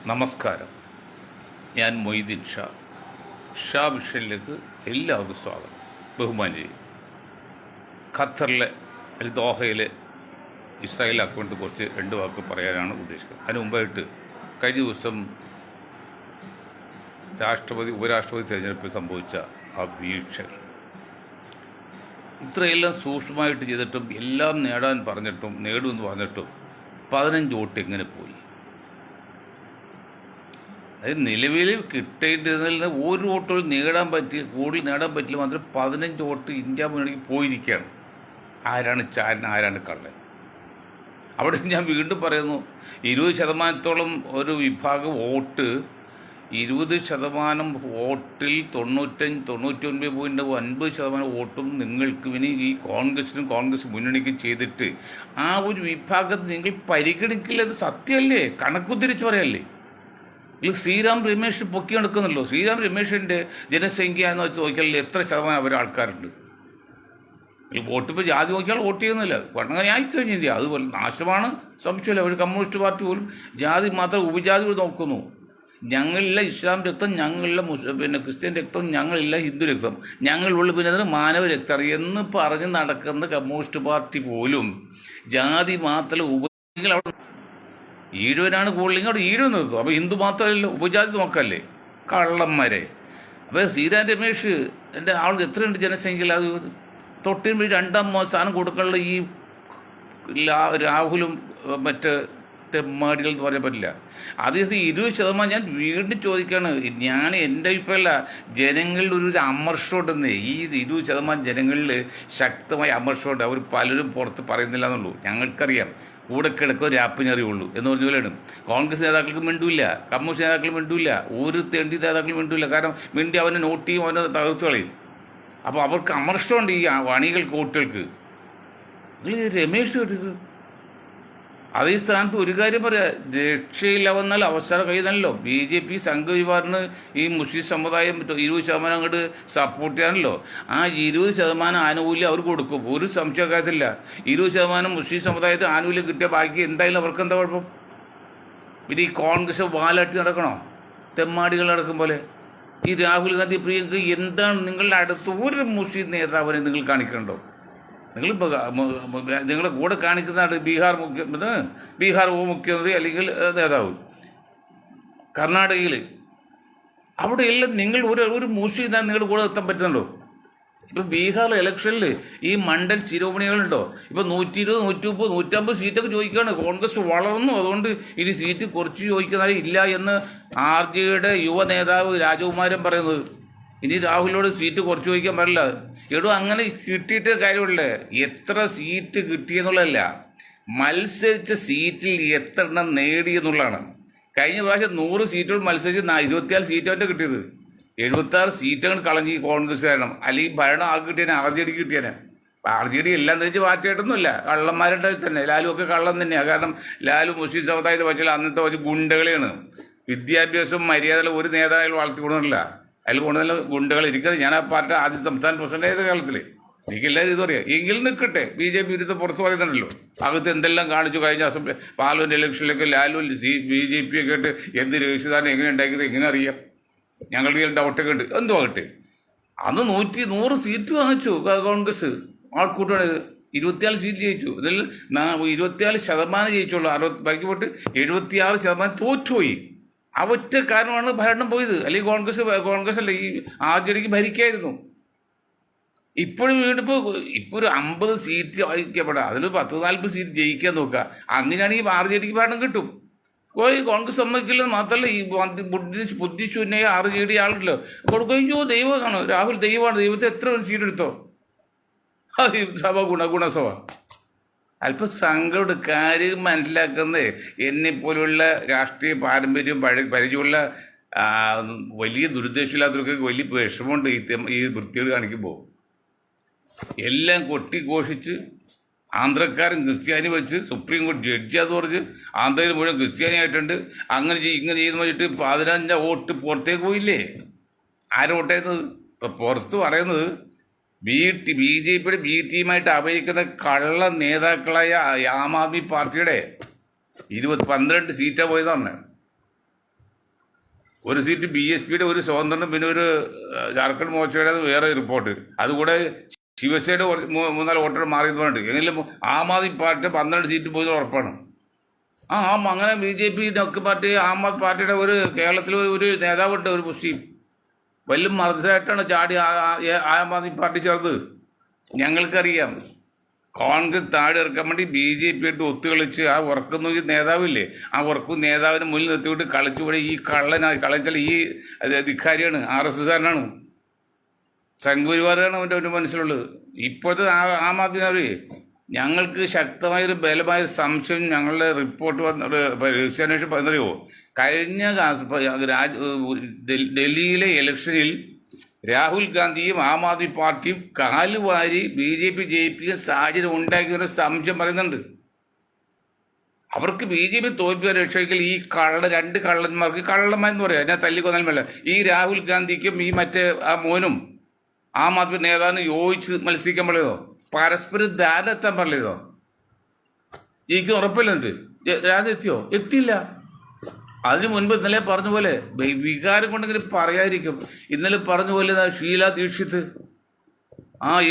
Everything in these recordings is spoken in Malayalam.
നമസ്കാരം. ഞാൻ മൊയ്തീൻ ഷാ വിഷനിലേക്ക് എല്ലാവർക്കും സ്വാഗതം. ബഹുമാനി, ഖത്തറിലെ ദോഹയിലെ ഇസ്രായേൽ ആക്രമണത്തെ കുറിച്ച് രണ്ട് വാക്ക് പറയാനാണ് ഉദ്ദേശിക്കുന്നത്. അതിന് മുമ്പായിട്ട് കഴിഞ്ഞ ദിവസം ഉപരാഷ്ട്രപതി തിരഞ്ഞെടുപ്പിൽ സംഭവിച്ച ആ വീഴ്ചകൾ, ഇത്രയെല്ലാം സൂക്ഷ്മമായിട്ട് ചെയ്തിട്ടും എല്ലാം നേടുമെന്ന് പറഞ്ഞിട്ടും 15 വോട്ട് എങ്ങനെ പോയി? അതായത് നിലവിൽ കിട്ടേണ്ടതിൽ നിന്ന് ഒരു വോട്ടുകൾ കൂടുതൽ നേടാൻ പറ്റില്ല. മാത്രം 15 വോട്ട് ഇന്ത്യ മുന്നണിക്ക് പോയിരിക്കുകയാണ്. ആരാണ് ചാരൻ, ആരാണ് കള്ളൻ? അവിടെ ഞാൻ വീണ്ടും പറയുന്നു, 20% ഒരു വിഭാഗം വോട്ട്, 20% വോട്ടിൽ 99.9% വോട്ടും നിങ്ങൾക്ക് ഇനി ഈ കോൺഗ്രസ് മുന്നണിക്ക് ചെയ്തിട്ട് ആ ഒരു വിഭാഗത്തെ നിങ്ങൾ പരിഗണിക്കില്ല. അത് സത്യമല്ലേ? കണക്കുതിരിച്ച് പറയല്ലേ? ഈ ശ്രീറാം രമേശ് പൊക്കി നടക്കുന്നല്ലോ. ശ്രീറാം രമേശിൻ്റെ ജനസംഖ്യ എന്ന് വെച്ച് നോക്കിയാൽ എത്ര ശതമാനം അവരെ ആൾക്കാരുണ്ട്? വോട്ട് ഇപ്പോൾ ജാതി നോക്കിയാൽ വോട്ട് ചെയ്യുന്നില്ല. അങ്ങനെ ആയിക്കഴിഞ്ഞില്ല. അതുപോലെ നാശമാണ്, സംശയമില്ല. ഒരു കമ്മ്യൂണിസ്റ്റ് പാർട്ടി പോലും ജാതി മാത്രം ഉപജാതി നോക്കുന്നു. ഞങ്ങളില്ല ഇസ്ലാം രക്തം, ഞങ്ങളില്ല ക്രിസ്ത്യൻ രക്തം, ഞങ്ങളില്ല ഹിന്ദു രക്തം, ഞങ്ങളുള്ള പിന്നെ മാനവ രക്തം എന്ന് പറഞ്ഞ് നടക്കുന്ന കമ്മ്യൂണിസ്റ്റ് പാർട്ടി പോലും ജാതി മാത്രം അവിടെ ഈഴവനാണ് കൂടുതലെങ്കിൽ അവിടെ ഈഴവ് നിർത്തും. അപ്പോൾ ഹിന്ദു മാത്രമല്ലല്ലോ, ഉപജാതി നോക്കല്ലേ? കള്ളന്മാരെ. അപ്പോൾ ശ്രീറാം രമേശ് എൻ്റെ ആൾക്ക് എത്രയുണ്ട് ജനസംഖ്യയിൽ? അത് തൊട്ടിന് 2ാം സ്ഥാനം കൊടുക്കാനുള്ള ഈ രാഹുലും മറ്റ് തെമ്മാടികൾ എന്ന് പറയാൻ പറ്റില്ല. അതേസമയം 20% ഞാൻ വീണ്ടും ചോദിക്കുകയാണ്. ഞാൻ എൻ്റെ അഭിപ്രായമല്ല, ജനങ്ങളിൽ ഒരു അമർഷമുണ്ടെന്നേ. ഈ 20% ജനങ്ങളിൽ ശക്തമായ അമർഷമുണ്ട്. അവർ പലരും പുറത്ത് പറയുന്നില്ല എന്നുള്ളൂ. ഞങ്ങൾക്കറിയാം. കൂടെ കിടക്കുക രാപ്പിനറിയുള്ളൂ എന്ന് പറഞ്ഞ പോലെയാണ്. കോൺഗ്രസ് നേതാക്കൾക്ക് മിണ്ടില്ല, കമ്മ്യൂണിസ്റ്റ് നേതാക്കൾ മിണ്ടില്ല, ഒരു തെണ്ടി നേതാക്കൾ മിണ്ടില്ല. കാരണം മിണ്ടി അവനെ നോട്ട് ചെയ്യും, അവനെ തകർത്ത് കളയും. അപ്പോൾ അവർക്ക് അമർഷമുണ്ട് ഈ അണികൾക്ക്, വോട്ടുകൾക്ക്. നിങ്ങൾ രമേശ് കേട്ടത് അതേ സ്ഥാനത്ത് ഒരു കാര്യം പറയാം, രക്ഷയില്ല വന്നാൽ അവസരം കഴിയുന്നല്ലോ. BJP സംഘപരിവാറിന് ഈ മുസ്ലിം സമുദായം 20% അങ്ങോട്ട് സപ്പോർട്ട് ചെയ്യാനല്ലോ. ആ 20% ആനുകൂല്യം അവർ കൊടുക്കും, ഒരു സംശയക്കാര്യത്തില്ല. 20% മുസ്ലിം സമുദായത്തിന് ആനുകൂല്യം കിട്ടിയ ബാക്കി എന്തായാലും അവർക്ക് എന്താ കുഴപ്പം? പിന്നെ ഈ കോൺഗ്രസ് വാലാട്ടി നടക്കണോ? തെമ്മാടികൾ നടക്കും പോലെ. ഈ രാഹുൽ ഗാന്ധി, പ്രിയങ്ക, എന്താണ് നിങ്ങളുടെ അടുത്ത് ഒരു മുസ്ലിം നേതാവിനെ നിങ്ങൾ കാണിക്കണ്ടോ? നിങ്ങളുടെ കൂടെ കാണിക്കുന്നതാണ് ബീഹാർ ഉപമുഖ്യമന്ത്രി അല്ലെങ്കിൽ നേതാവ്. കർണാടകയിൽ അവിടെയെല്ലാം നിങ്ങൾ ഒരു മുസ്ലിം നിങ്ങളുടെ കൂടെ എത്താൻ പറ്റുന്നുണ്ടോ? ഇപ്പം ബീഹാർ ഇലക്ഷനിൽ ഈ മണ്ഡൽ ശിരോമണികളുണ്ടോ? ഇപ്പം 120, 130, 150 സീറ്റൊക്കെ ചോദിക്കുകയാണ്. കോൺഗ്രസ് വളർന്നു, അതുകൊണ്ട് ഇനി സീറ്റ് കുറച്ച് ചോദിക്കുന്നവരെ ഇല്ല എന്ന് RJയുടെ യുവ നേതാവ് രാജകുമാരൻ പറയുന്നത്. ഇനി രാഹുലിനോട് സീറ്റ് കുറച്ച് ചോദിക്കാൻ പാടില്ല. അങ്ങനെ കിട്ടിയിട്ട് കാര്യമുള്ളേ. എത്ര സീറ്റ് കിട്ടിയെന്നുള്ളതല്ല, മത്സരിച്ച സീറ്റിൽ എത്ര എണ്ണം നേടിയെന്നുള്ളതാണ്. കഴിഞ്ഞ പ്രാവശ്യം 100 സീറ്റുകൾ മത്സരിച്ച് 24 സീറ്റ് അവൻ്റെ കിട്ടിയത്. 76 സീറ്റുകൾ കളഞ്ഞ് കോൺഗ്രസ് കാരണം. അല്ലെങ്കിൽ ഭരണം ആൾക്ക് കിട്ടിയാൽ RJD കിട്ടിയാൽ. RJD എല്ലാം തിരിച്ച് പാർട്ടിയായിട്ടൊന്നുമില്ല, കള്ളന്മാരുടെ തന്നെ. ലാലു ഒക്കെ കള്ളം തന്നെയാണ്. കാരണം ലാലു മുസ്ലിം സമുദായത്തെ വെച്ചാൽ അന്നത്തെ വെച്ച് ഗുണ്ടകളെയാണ്. വിദ്യാഭ്യാസവും മര്യാദകളും ഒരു നേതാക്കൾ വളർത്തിക്കൊണ്ടില്ല. അതിൽ കൊണ്ടുവന്ന ഗുണ്ടകൾ ഇരിക്കുന്നത്. ഞാൻ ആ പാർട്ടി ആദ്യ സംസ്ഥാന പ്രസിഡന്റ് ആയത് കാലത്തിൽ. എനിക്കെല്ലാവരും ഇത് പറയാം. എങ്കിലും നിൽക്കട്ടെ, BJP വിരുദ്ധ പുറത്ത് പറയുന്നുണ്ടല്ലോ. അകത്ത് എന്തെല്ലാം കാണിച്ചു. കഴിഞ്ഞ അസംബ്ലി പാർലമെന്റ് ഇലക്ഷനിലൊക്കെ ലാലു BJP ഒക്കെ ആയിട്ട് എന്ത് രഹസ്യധാരണം എങ്ങനെ ഉണ്ടാക്കിയത് എങ്ങനെ അറിയാം? ഞങ്ങളുടെ ഡൗട്ടൊക്കെ ഉണ്ട്. എന്തോ ആകട്ടെ, അന്ന് 100 സീറ്റ് വാങ്ങിച്ചു കോൺഗ്രസ്. ആൾക്കൂട്ടാണിത്. 24 സീറ്റ് ജയിച്ചു. ഇതിൽ 24% ജയിച്ചുള്ളൂ. ബാക്കി പോയിട്ട് 76% തോറ്റുപോയി. ആ ഒറ്റ കാരണമാണ് ഭരണം പോയത്. അല്ലെങ്കിൽ കോൺഗ്രസ് അല്ല, ഈ RJDക്ക് ഭരിക്കായിരുന്നു. ഇപ്പോഴും വീണ്ടും ഇപ്പോൾ ഒരു 50 സീറ്റ് വായിക്കപ്പെടാം. അതിൽ 10-40 സീറ്റ് ജയിക്കാൻ നോക്കുക. അങ്ങനെയാണെങ്കിൽ RJDക്ക് ഭരണം കിട്ടും. കോൺഗ്രസ് സമ്മതിക്കില്ലെന്ന് മാത്രമല്ല, ഈ ബുദ്ധിശൂന്യ RJD ആളുണ്ടല്ലോ കൊടുക്കുകയോ ദൈവമാണ്. രാഹുൽ ദൈവമാണ്. ദൈവത്തെ എത്ര സീറ്റ് എടുത്തോ? സഭ ഗുണസഭ. അല്പം സങ്കടം. കാര്യം മനസ്സിലാക്കുന്നത് എന്നെപ്പോലുള്ള രാഷ്ട്രീയ പാരമ്പര്യം പരിചയമുള്ള വലിയ ദുരുദ്ദേശമില്ലാത്തവർക്ക് വലിയ വിഷമമുണ്ട് ഈ വൃത്തികൾ കാണിക്കുമ്പോൾ. എല്ലാം കൊട്ടിഘോഷിച്ച് ആന്ധ്രക്കാരൻ ക്രിസ്ത്യാനി വെച്ച് സുപ്രീം കോടതി ജഡ്ജി അത് പറഞ്ഞ് ആന്ധ്രയിൽ മുഴുവൻ ക്രിസ്ത്യാനി ആയിട്ടുണ്ട്. അങ്ങനെ ചെയ്യുന്ന വെച്ചിട്ട് 15 വോട്ട് പുറത്തേക്ക് പോയില്ലേ? ആരും വോട്ടായിരുന്നത്? ഇപ്പം പുറത്ത് പറയുന്നത് BJPയുടെ B ടീമായിട്ട് അപേക്ഷിക്കുന്ന കള്ള നേതാക്കളായ ആം ആദ്മി പാർട്ടിയുടെ 12 സീറ്റാണ് പോയതാണ്. ഒരു സീറ്റ് BSPയുടെ, ഒരു സ്വതന്ത്രനും, പിന്നെ ഒരു ജാർഖണ്ഡ് മോർച്ചയുടെ വേറെ റിപ്പോർട്ട്. അതുകൂടെ ശിവസേനയുടെ മൂന്നാല് വോട്ടുകൾ മാറിയെന്ന് പറഞ്ഞിട്ട് എങ്കിലും ആം ആദ്മി പാർട്ടി 12 സീറ്റ് പോയത് ഉറപ്പാണ്. അങ്ങനെ BJP ഒക്കെ പാർട്ടി, ആം ആദ്മി പാർട്ടിയുടെ ഒരു കേരളത്തിൽ ഒരു നേതാവുണ്ട്, ഒരു മുസ്ലിം, വലിയ മർദ്ദമായിട്ടാണ് ചാടി ആം ആദ്മി പാർട്ടി ചേർത്ത്. ഞങ്ങൾക്കറിയാം കോൺഗ്രസ് താഴെ ഇറക്കാൻ വേണ്ടി BJP ആയിട്ട് ഒത്തുകളിച്ച് ആ ഉറക്കുന്ന നേതാവില്ലേ, ആ ഉറക്കും നേതാവിനെ മുന്നിൽ നിർത്തിവിട്ട് കളിച്ചുകൂടെ ഈ കളച്ചാൽ ഈ ധിക്കാരിയാണ്, RSSകാരനാണ്, സംഘപരിവാറാണ് അവൻ്റെ മനസ്സിലുള്ളത്. ഇപ്പോഴത്തെ ആം ആദ്മി അവര് ഞങ്ങൾക്ക് ശക്തമായൊരു ബലമായൊരു സംശയം, ഞങ്ങളുടെ റിപ്പോർട്ട് രഹസ്യാന്വേഷണം പറഞ്ഞറിയോ, കഴിഞ്ഞ ഡൽഹിയിലെ ഇലക്ഷനിൽ രാഹുൽ ഗാന്ധിയും ആം ആദ്മി പാർട്ടിയും കാലുവാരി BJP ജയിപ്പിക്കാൻ സാഹചര്യം ഉണ്ടാക്കിയൊരു സംശയം പറയുന്നുണ്ട്. അവർക്ക് BJP തോൽപ്പിക്കാൻ രക്ഷയ്ക്കൽ ഈ രണ്ട് കള്ളന്മാർക്ക്, കള്ളന്മാരെന്ന് പറയാം, ഞാൻ തല്ലിക്കൊന്നാലും വേണ്ട, ഈ രാഹുൽ ഗാന്ധിക്കും ഈ മറ്റേ ആ മോനും ആം ആദ്മി നേതാവിന് യോജിച്ച് മത്സരിക്കാൻ പറയുന്നോ, പരസ്പരം ധാരണ എത്താൻ പറയുന്നോ, എനിക്ക് ഉറപ്പില്ലുണ്ട്. രാജ്യം എത്തിയില്ല. അതിനു മുൻപ് ഇന്നലെ പറഞ്ഞ പോലെ വികാരം കൊണ്ടെങ്കിലും പറയാതിരിക്കും. ഇന്നലെ പറഞ്ഞ പോലെ ഷീല ദീക്ഷിത്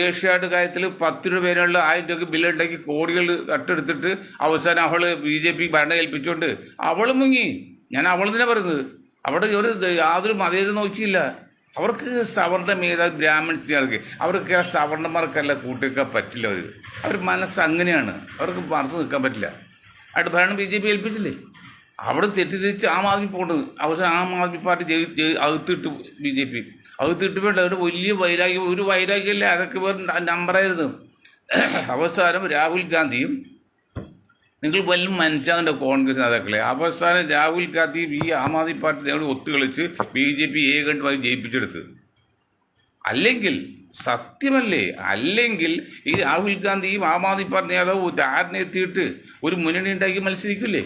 ഏഷ്യാഡ് കാര്യത്തിൽ 10 രൂപ വരെയുള്ള 1000 രൂപയ്ക്ക് ബില്ലുണ്ടാക്കി കോടികൾ കട്ടെടുത്തിട്ട് അവസാനം അവള് BJP ഭരണം ഏൽപ്പിച്ചുകൊണ്ട് അവൾ മുങ്ങി. ഞാൻ അവൾ തന്നെ പറയുന്നത്, അവിടെ യാതൊരു മതേത് നോക്കിയില്ല. അവർക്ക് സവർണ മേധാ ബ്രാഹ്മൺ സ്ത്രീകൾക്ക്, അവർക്ക് ആ സവർണന്മാർക്കല്ല കൂട്ടിവെക്കാൻ പറ്റില്ല. അവർ മനസ്സ് അങ്ങനെയാണ്, അവർക്ക് മറന്നു നിൽക്കാൻ പറ്റില്ല. അവിടെ ഭരണം BJP ഏൽപ്പിച്ചില്ലേ, അവിടെ തെറ്റിദ്ധരിച്ച് ആം ആദ്മി പോകേണ്ടത്. അവസാനം ആം ആദ്മി പാർട്ടി അകത്തിട്ട് BJP അകത്തിട്ട് വേണ്ട, ഒരു വലിയ വൈരാഗ്യം, ഒരു വൈരാഗ്യമല്ല, അതൊക്കെ വേറെ നമ്പറായിരുന്നു. അവസാനം രാഹുൽ ഗാന്ധിയും, നിങ്ങൾ വല്ല മനസ്സിലാകേണ്ട കോൺഗ്രസ് നേതാക്കളെ, അവസാനം രാഹുൽ ഗാന്ധിയും ഈ ആം ആദ്മി പാർട്ടി ഒത്തുകളിച്ച് BJP ഏകണ്ഠമായി ജയിപ്പിച്ചെടുത്ത്. അല്ലെങ്കിൽ സത്യമല്ലേ, അല്ലെങ്കിൽ ഈ രാഹുൽ ഗാന്ധിയും ആം ആദ്മി പാർട്ടി നേതാവ് ധാരണ എത്തിയിട്ട് ഒരു മുന്നണി ഉണ്ടാക്കി മത്സരിക്കില്ലേ?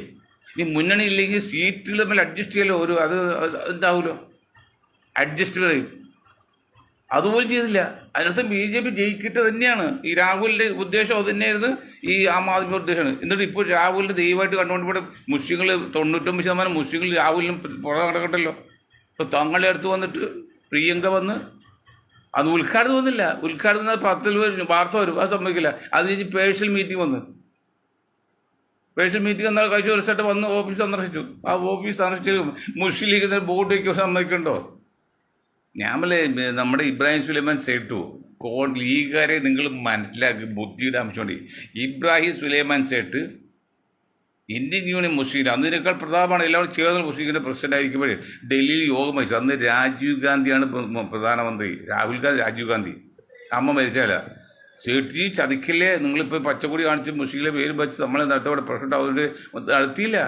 ഈ മുന്നണി ഇല്ലെങ്കിൽ സീറ്റുകൾ തമ്മിൽ അഡ്ജസ്റ്റ് ചെയ്യല്ലോ, അത് എന്താവുമല്ലോ, അഡ്ജസ്റ്റ് പറയും. അതുപോലെ ചെയ്തില്ല. അതിനർത്ഥം BJP ജയിക്കിട്ട് തന്നെയാണ്. ഈ രാഹുലിന്റെ ഉദ്ദേശം അത് തന്നെയായിരുന്നു, ഈ ആം ആദ്മി ഉദ്ദേശമാണ്. എന്നിട്ട് ഇപ്പോൾ രാഹുലിന്റെ ദൈവമായിട്ട് കണ്ടുകൊണ്ട് ഇവിടെ മുസ്ലിങ്ങൾ 99% മുസ്ലിങ്ങൾ രാഹുലിനും പുറകെ നടക്കട്ടല്ലോ. ഇപ്പൊ തങ്ങളുടെ അടുത്ത് വന്നിട്ട് പ്രിയങ്ക വന്ന്, അത് ഉദ്ഘാടനം വന്നില്ല, ഉദ്ഘാടനം 10 വാർത്ത വരും, അത് സമ്മതിക്കില്ല. അത് കഴിഞ്ഞ് പേഴ്സണൽ മീറ്റിംഗ് വന്ന്, പേഴ്സണൽ മീറ്റിംഗ് എന്നാൽ കഴിച്ച ഒരു ദിവസമായിട്ട് വന്ന് ഓഫീസ് സന്ദർശിച്ചു. ആ ഓഫീസ് സന്ദർശിച്ച് മുസ്ലിം ലീഗ് ബോർഡ് വയ്ക്കുക സമ്മതിക്കണ്ടോ? ഞാമല്ലേ നമ്മുടെ ഇബ്രാഹിം സുലൈമാൻ സേട്ടു ലീഗുകാരെ നിങ്ങൾ മനസ്സിലാക്കി, ബുദ്ധിയുടെ അംശമുണ്ട്. ഇബ്രാഹിം സുലൈമാൻ സേട്ട് ഇന്ത്യൻ യൂണിയൻ മുസ്ലിം ലീഗ്, അതിനേക്കാൾ പ്രധാനമാണ് എല്ലാവരും ചേർന്ന് മുസ്ലിം ലീഗിന്റെ പ്രസിഡന്റ് ആയിരിക്കുമ്പോൾ ഡൽഹിയിൽ യോഗം വെച്ചു. അന്ന് രാജീവ് ഗാന്ധിയാണ് പ്രധാനമന്ത്രി, രാജീവ് ഗാന്ധി. അമ്മ മരിച്ചാല സേട്ടി ചതിക്കില്ലേ, നിങ്ങളിപ്പോൾ പച്ചക്കൊടി കാണിച്ച് മുസ്ലിങ്ങളെ പേര് വെച്ച് നമ്മളെ നട്ടവിടെ പ്രശ്നം ആവുന്നത് നടത്തിയില്ല.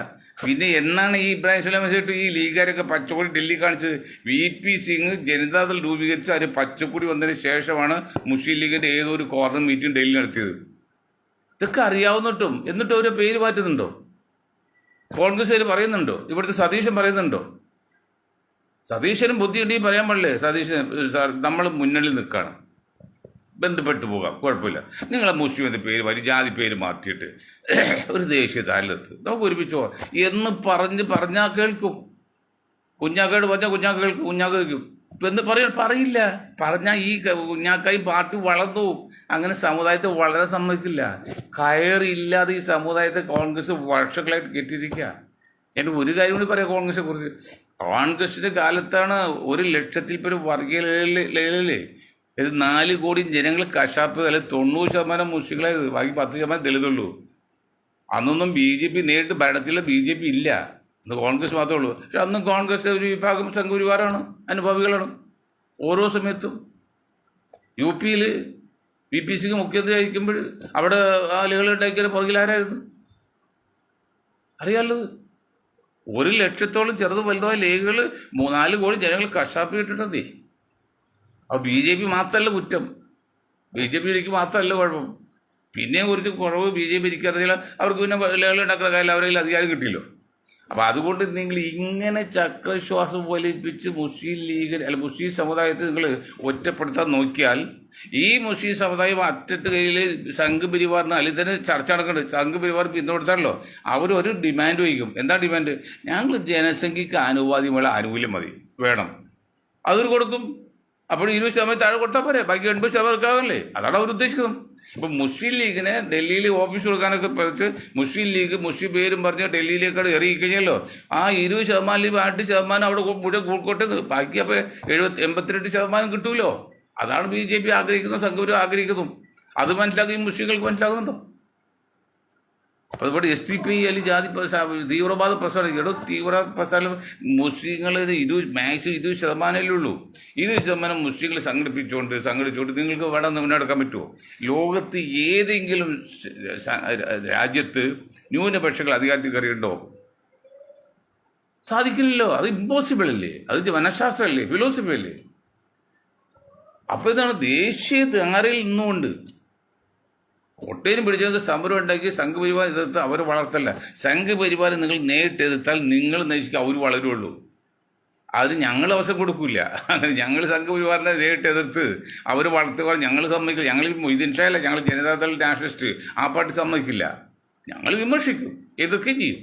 പിന്നെ എന്നാണ് ഈ ഇബ്രാഹിം സുലൈമാൻ സേട്ട് ഈ ലീഗുകാരൊക്കെ പച്ചക്കൊടി ഡൽഹി കാണിച്ചത്? VP സിംഗ് ജനതാദൾ രൂപീകരിച്ച് അതിന് പച്ചക്കൊടി വന്നതിന് ശേഷമാണ് മുസ്ലിം ലീഗിന്റെ ഏതൊരു കോർണർ മീറ്റിംഗ് ഡൽഹി നടത്തിയത്. ഇതൊക്കെ അറിയാവുന്നിട്ടും എന്നിട്ട് ഒരു പേര് മാറ്റുന്നുണ്ടോ? കോൺഗ്രസ് പറയുന്നുണ്ടോ? ഇവിടുത്തെ സതീശൻ പറയുന്നുണ്ടോ? സതീശനും ബുദ്ധിയുണ്ടെങ്കിൽ പറയാൻ പാടില്ലേ, സതീശൻ നമ്മൾ മുന്നണിയിൽ നിൽക്കുകയാണ്, ബന്ധപ്പെട്ടു പോകാം, കുഴപ്പമില്ല. നിങ്ങളെ മുസ്ലിം എന്ന പേര് ജാതി പേര് മാറ്റിയിട്ട് ഒരു ദേശീയ താലത്ത് നമുക്ക് ഒരുമിച്ച് പോകാം എന്ന് പറഞ്ഞാൽ കേൾക്കും. കുഞ്ഞാക്കയോട് പറഞ്ഞാൽ കുഞ്ഞാക്ക കേൾക്കും, കുഞ്ഞാക്ക കേൾക്കും. എന്ന് പറയില്ല. പറഞ്ഞാൽ ഈ കുഞ്ഞാക്കായി പാർട്ടി വളർന്നു. അങ്ങനെ സമുദായത്തെ വളരെ സമ്മതിക്കില്ല. കയറില്ലാതെ ഈ സമുദായത്തെ കോൺഗ്രസ് വർഷങ്ങളായിട്ട് കെട്ടിയിരിക്കുക. എൻ്റെ ഒരു കാര്യം കൂടി പറയാം കോൺഗ്രസിനെ കുറിച്ച്. കോൺഗ്രസിന്റെ കാലത്താണ് 1 ലക്ഷത്തിൽ പേര് വർഗീയ ലേലല്ലേ, ഇത് 4 കോടി ജനങ്ങൾ കശാപ്പ്, അല്ലെങ്കിൽ 90% മുസ്ലിങ്ങളായത്, ബാക്കി 10% ദളിതുള്ളൂ. അന്നൊന്നും BJP നേരിട്ട് ഭരണത്തിലുള്ള BJP ഇല്ല, അന്ന് കോൺഗ്രസ് മാത്രമേ ഉള്ളൂ. പക്ഷെ അന്നും കോൺഗ്രസ് ഒരു വിഭാഗം സംഘപരിവാറാണ്, അനുഭാവികളാണ്. ഓരോ സമയത്തും UP VP സിംഗ് മുഖ്യമന്ത്രി ആയിരിക്കുമ്പോൾ അവിടെ ആളുകൾ ഉണ്ടാക്കിയ പുറകിലാരായിരുന്നു അറിയാലോ. 1 ലക്ഷത്തോളം ചെറുത് വലുതായ ലീഗുകൾ 4 കോടി ജനങ്ങൾ കശാപ്പ് കിട്ടിട്ടതേ. അപ്പോൾ BJP മാത്രമല്ല കുറ്റം, BJPയിലേക്ക് മാത്രമല്ല കുഴപ്പം, പിന്നെ കുറച്ച് കുറവ് BJP ഇരിക്കാത്ത അവർക്ക് പിന്നെ ലീഗുകൾ ഉണ്ടാക്കുന്ന കാര്യം അവരെല്ലാം അധികാരം കിട്ടിയല്ലോ. അപ്പം അതുകൊണ്ട് നിങ്ങൾ ഇങ്ങനെ ചക്രശ്വാസം വലിപ്പിച്ച് മുസ്ലിം ലീഗ് അല്ല മുസ്ലിം സമുദായത്തെ നിങ്ങൾ ഒറ്റപ്പെടുത്താൻ നോക്കിയാൽ ഈ മുസ്ലിം സമുദായം അറ്റത്ത് കയ്യിൽ സംഘ് പരിവാറിന് അല്ലെങ്കിൽ തന്നെ ചർച്ച നടക്കുന്നുണ്ട്. സംഘ് പരിവാർ പിന്തുണത്താണല്ലോ, അവരൊരു ഡിമാൻഡ് വയ്ക്കും. എന്താ ഡിമാൻഡ്? ഞങ്ങൾ ജനസംഖ്യക്ക് ആനുപാതികമുള്ള ആനുകൂല്യം വേണം, അതൊരു കൊടുക്കും. അപ്പോൾ 20% താഴെ കൊടുത്താൽ പോരെ, ബാക്കി 80% എടുക്കാവല്ലേ? അതാണ് അവർ ഉദ്ദേശിക്കുന്നത്. ഇപ്പം മുസ്ലിം ലീഗിനെ ഡൽഹിയിൽ ഓഫീസ് കൊടുക്കാനൊക്കെ പറിച്ച് മുസ്ലിം ലീഗ് മുസ്ലിം പേരും പറഞ്ഞ് ഡൽഹിയിലേക്കാണ് ഇറങ്ങിക്കഴിഞ്ഞല്ലോ, ആ 20% 8% അവിടെ മുഴുവൻ കൂൾക്കോട്ടെ, ബാക്കി അപ്പോൾ 82% കിട്ടൂലോ. അതാണ് BJP ആഗ്രഹിക്കുന്നത്, സംഘപരിവാർ ആഗ്രഹിക്കുന്നു. അത് മനസ്സിലാക്കി മുസ്ലിങ്ങൾക്ക് മനസ്സിലാകുന്നുണ്ടോ? അപ്പോൾ ഇവിടെ SDPI അല്ലെങ്കിൽ ജാതി തീവ്രവാദ പ്രസ്ഥാനം തീവ്രവാദ പ്രസ്ഥാനം മുസ്ലിങ്ങൾ മാക്സിമം 20% ഉള്ളൂ. 20% മുസ്ലിങ്ങൾ സംഘടിച്ചുകൊണ്ട് നിങ്ങൾക്ക് ഇവിടെ മുന്നെടുക്കാൻ പറ്റുമോ? ലോകത്ത് ഏതെങ്കിലും രാജ്യത്ത് ന്യൂനപക്ഷങ്ങൾ അധികാരത്തിൽ കയറിയുണ്ടോ? സാധിക്കില്ലല്ലോ. അത് ഇമ്പോസിബിൾ അല്ലേ? അത് മനഃശാസ്ത്രമല്ലേ, ഫിലോസഫി അല്ലേ? അപ്പോൾ ഇതാണ് ദേശീയ ധാരയിൽ നിന്നുകൊണ്ട് ഒട്ടേനും പിടിച്ചവർക്ക് സമരം ഉണ്ടാക്കി സംഘപരിവാർ എതിർത്ത് അവർ വളർത്തല്ല. സംഘപരിവാർ നിങ്ങൾ നേരിട്ട് എതിർത്താൽ നിങ്ങൾ നശിക്കുക, അവർ വളരുള്ളൂ. അതിന് ഞങ്ങൾ അവസരം കൊടുക്കില്ല. അങ്ങനെ ഞങ്ങൾ സംഘപരിവാറിനെ നേരിട്ട് എതിർത്ത് അവർ വളർത്തുക ഞങ്ങൾ സമ്മതിക്കില്ല. ഞങ്ങൾ ഇതിൻഷാല്ല, ഞങ്ങൾ ജനതാദൾ നാഷണലിസ്റ്റ് ആ പാർട്ടി സമ്മതിക്കില്ല. ഞങ്ങൾ വിമർശിക്കും, എതിർക്കുകയും ചെയ്യും.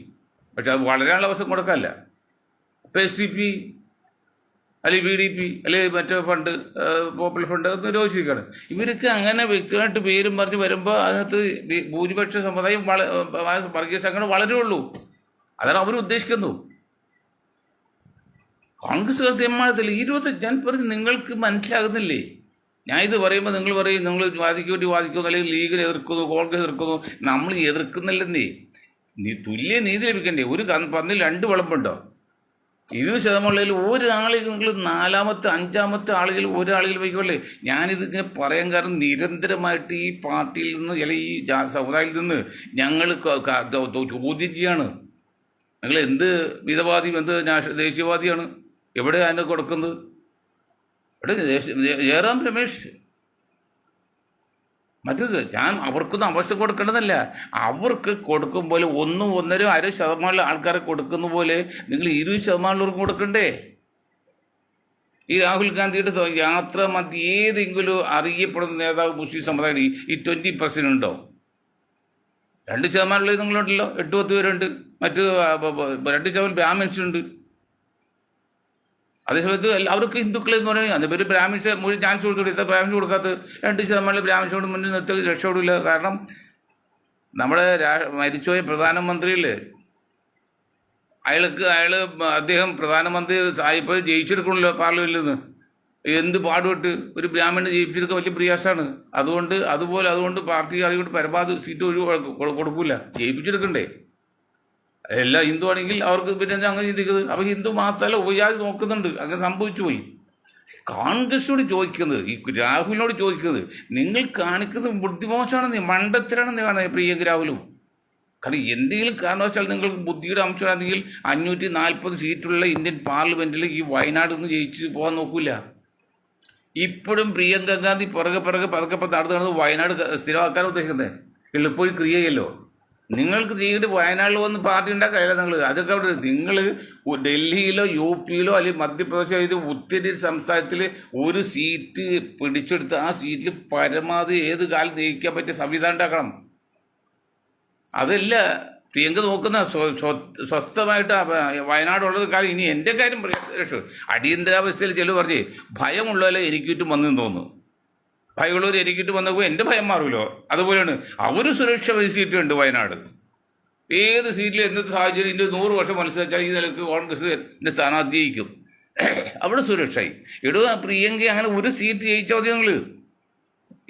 പക്ഷെ അത് വളരാനുള്ള അവസരം കൊടുക്കാമല്ല. ഇപ്പോൾ SDP അല്ലെങ്കിൽ VDP അല്ലെങ്കിൽ മറ്റേ ഫണ്ട് പോപ്പുലർ ഫണ്ട് അത് നിരോധിച്ചിരിക്കുകയാണ്. ഇവർക്ക് അങ്ങനെ വ്യക്തികളായിട്ട് പേരും പറഞ്ഞ് വരുമ്പോൾ അതിനകത്ത് ഭൂരിപക്ഷ സമുദായം വർഗീയ സംഘടന വളരുള്ളൂ. അതാണ് അവർ ഉദ്ദേശിക്കുന്നത്. കോൺഗ്രസ് തെമ്മാഴത്തില്ല ഞാൻ പറഞ്ഞ് നിങ്ങൾക്ക് മനസ്സിലാകുന്നില്ലേ? ഞാൻ ഇത് പറയുമ്പോൾ നിങ്ങൾ പറയും നിങ്ങൾ വാദിക്ക് വേണ്ടി വാദിക്കുന്നു, അല്ലെങ്കിൽ ലീഗിനെ എതിർക്കുന്നു, കോൺഗ്രസ് എതിർക്കുന്നു. നമ്മൾ എതിർക്കുന്നില്ലെന്നേ, തുല്യ നീതി ലഭിക്കണ്ടേ? ഒരു പന്നിൽ 2 വിളമ്പുണ്ടോ? 20% ഒരാളിൽ നിങ്ങൾ 4ാമത്തെ 5ാമത്തെ ആളുകൾ ഒരാളിൽ വയ്ക്കുമല്ലേ? ഞാനിതിങ്ങനെ പറയാൻ കാരണം നിരന്തരമായിട്ട് ഈ പാർട്ടിയിൽ നിന്ന് അല്ലെങ്കിൽ ഈ സമുദായത്തിൽ നിന്ന് ഞങ്ങൾ ചോദ്യം ചെയ്യാണ്. നിങ്ങൾ എന്ത് മിതവാദി, എന്ത് ദേശീയവാദിയാണ്? എവിടെ അതിനെ കൊടുക്കുന്നത്? ഇവിടെ ജയറാം രമേശ് മറ്റത് ഞാൻ അവർക്കൊന്നും അവസ്ഥ കൊടുക്കേണ്ടതല്ല. അവർക്ക് കൊടുക്കും പോലെ 1, 1.5, 1% ആൾക്കാരെ കൊടുക്കുന്ന പോലെ നിങ്ങൾ 20% കൊടുക്കണ്ടേ? ഈ രാഹുൽ ഗാന്ധിയുടെ യാത്ര മധ്യ ഏതെങ്കിലും അറിയപ്പെടുന്ന നേതാവ് മുസ്ലിം സമുദായം ഈ 20% ഉണ്ടോ? 2% നിങ്ങളുണ്ടല്ലോ, 8-10 പേരുണ്ട്. മറ്റ് 2% ബ്രാഹ്മിൻസുണ്ട്. അതേസമയത്ത് അവർക്ക് ഹിന്ദുക്കൾ എന്ന് പറയുന്നത് അതേപോലെ ബ്രാഹ്മിൻസ് മുഴുവൻ ചാൻസ് കൊടുത്തു. ബ്രാഹ്മിൻസ് കൊടുക്കാത്ത 2% ബ്രാഹ്മിൻസോട് മുന്നിൽ നിർത്തി രക്ഷപ്പെടില്ല. കാരണം നമ്മുടെ മരിച്ചുപോയ പ്രധാനമന്ത്രിയിൽ അദ്ദേഹം പ്രധാനമന്ത്രി സായിപ്പ് ജയിച്ചെടുക്കണമല്ലോ പാർലമെന്റിൽ നിന്ന്. എന്ത് പാടുപെട്ട് ഒരു ബ്രാഹ്മണനെ ജയിപ്പിച്ചെടുക്കാൻ വലിയ പ്രയാസമാണ്. അതുകൊണ്ട് പാർട്ടി അറിയുകൊണ്ട് പരമാവധി സീറ്റ് കൊടുക്കൂല, ജയിപ്പിച്ചെടുക്കണ്ടേ? എല്ലാ ഹിന്ദു ആണെങ്കിൽ അവർക്ക് പിന്നെ അങ്ങനെ ചിന്തിക്കുന്നത്. അപ്പോൾ ഹിന്ദു മാത്രമല്ല ഉപജാതി നോക്കുന്നുണ്ട്. അങ്ങനെ സംഭവിച്ചു പോയി. കോൺഗ്രസിനോട് ചോദിക്കുന്നത്, ഈ രാഹുലിനോട് ചോദിക്കുന്നത്, നിങ്ങൾ കാണിക്കുന്നത് ബുദ്ധിമോശമാണെന്ന്, മണ്ടത്തിലാണെന്ന് കാണുന്നത് പ്രിയങ്ക രാഹുലും. കാരണം എന്തെങ്കിലും കാരണവശാൽ നിങ്ങൾക്ക് ബുദ്ധിയുടെ അംശമാണെങ്കിൽ 540 സീറ്റുള്ള ഇന്ത്യൻ പാർലമെന്റിൽ ഈ വയനാട് നിന്ന് ജയിച്ച് പോകാൻ നോക്കൂല. ഇപ്പോഴും പ്രിയങ്ക ഗാന്ധി പതുക്കെ നടന്നത് വയനാട് സ്ഥിരമാക്കാൻ ഉദ്ദേശിക്കുന്നത്. എളുപ്പമൊരു ക്രിയയല്ലോ. നിങ്ങൾക്ക് തീരെ വയനാട്ടിൽ വന്ന് പാർട്ടി ഉണ്ടാക്കാനില്ല. അതൊക്കെ അവിടെ നിങ്ങൾ ഡൽഹിയിലോ UP അല്ലെങ്കിൽ മധ്യപ്രദേശിലോ ഉത്തരേന്ത്യൻ സംസ്ഥാനത്തിൽ ഒരു സീറ്റ് പിടിച്ചെടുത്ത് ആ സീറ്റിൽ പരമാവധി ഏത് കാലം ജയിക്കാൻ പറ്റിയ സംവിധാനം ഉണ്ടാക്കണം. അതല്ല പ്രിയങ്ക നോക്കുന്ന സ്വസ്ഥമായിട്ട് വയനാടുള്ളത് കാര്യം. ഇനി എൻ്റെ കാര്യം പറയാം, അടിയന്തരാവസ്ഥയിൽ ചിലവ് പറഞ്ഞേ ഭയമുള്ളവരെ എനിക്കിട്ടും വന്നെന്ന് തോന്നുന്നു. ഭയമുള്ളവർ എനിക്കിട്ട് വന്നപ്പോൾ എൻ്റെ ഭയം മാറുമല്ലോ. അതുപോലെയാണ് അവർ സുരക്ഷ സീറ്റുണ്ട് വയനാട്. ഏത് സീറ്റിൽ എന്നത്തെ സാഹചര്യം 100 വർഷം മനസ്സിലാച്ചാൽ ഈ നിലക്ക് കോൺഗ്രസിൻ്റെ സ്ഥാനാർത്ഥി ജയിക്കും. അവിടെ സുരക്ഷയായി. പ്രിയങ്ക അങ്ങനെ ഒരു സീറ്റ് ജയിച്ചാൽ മതി.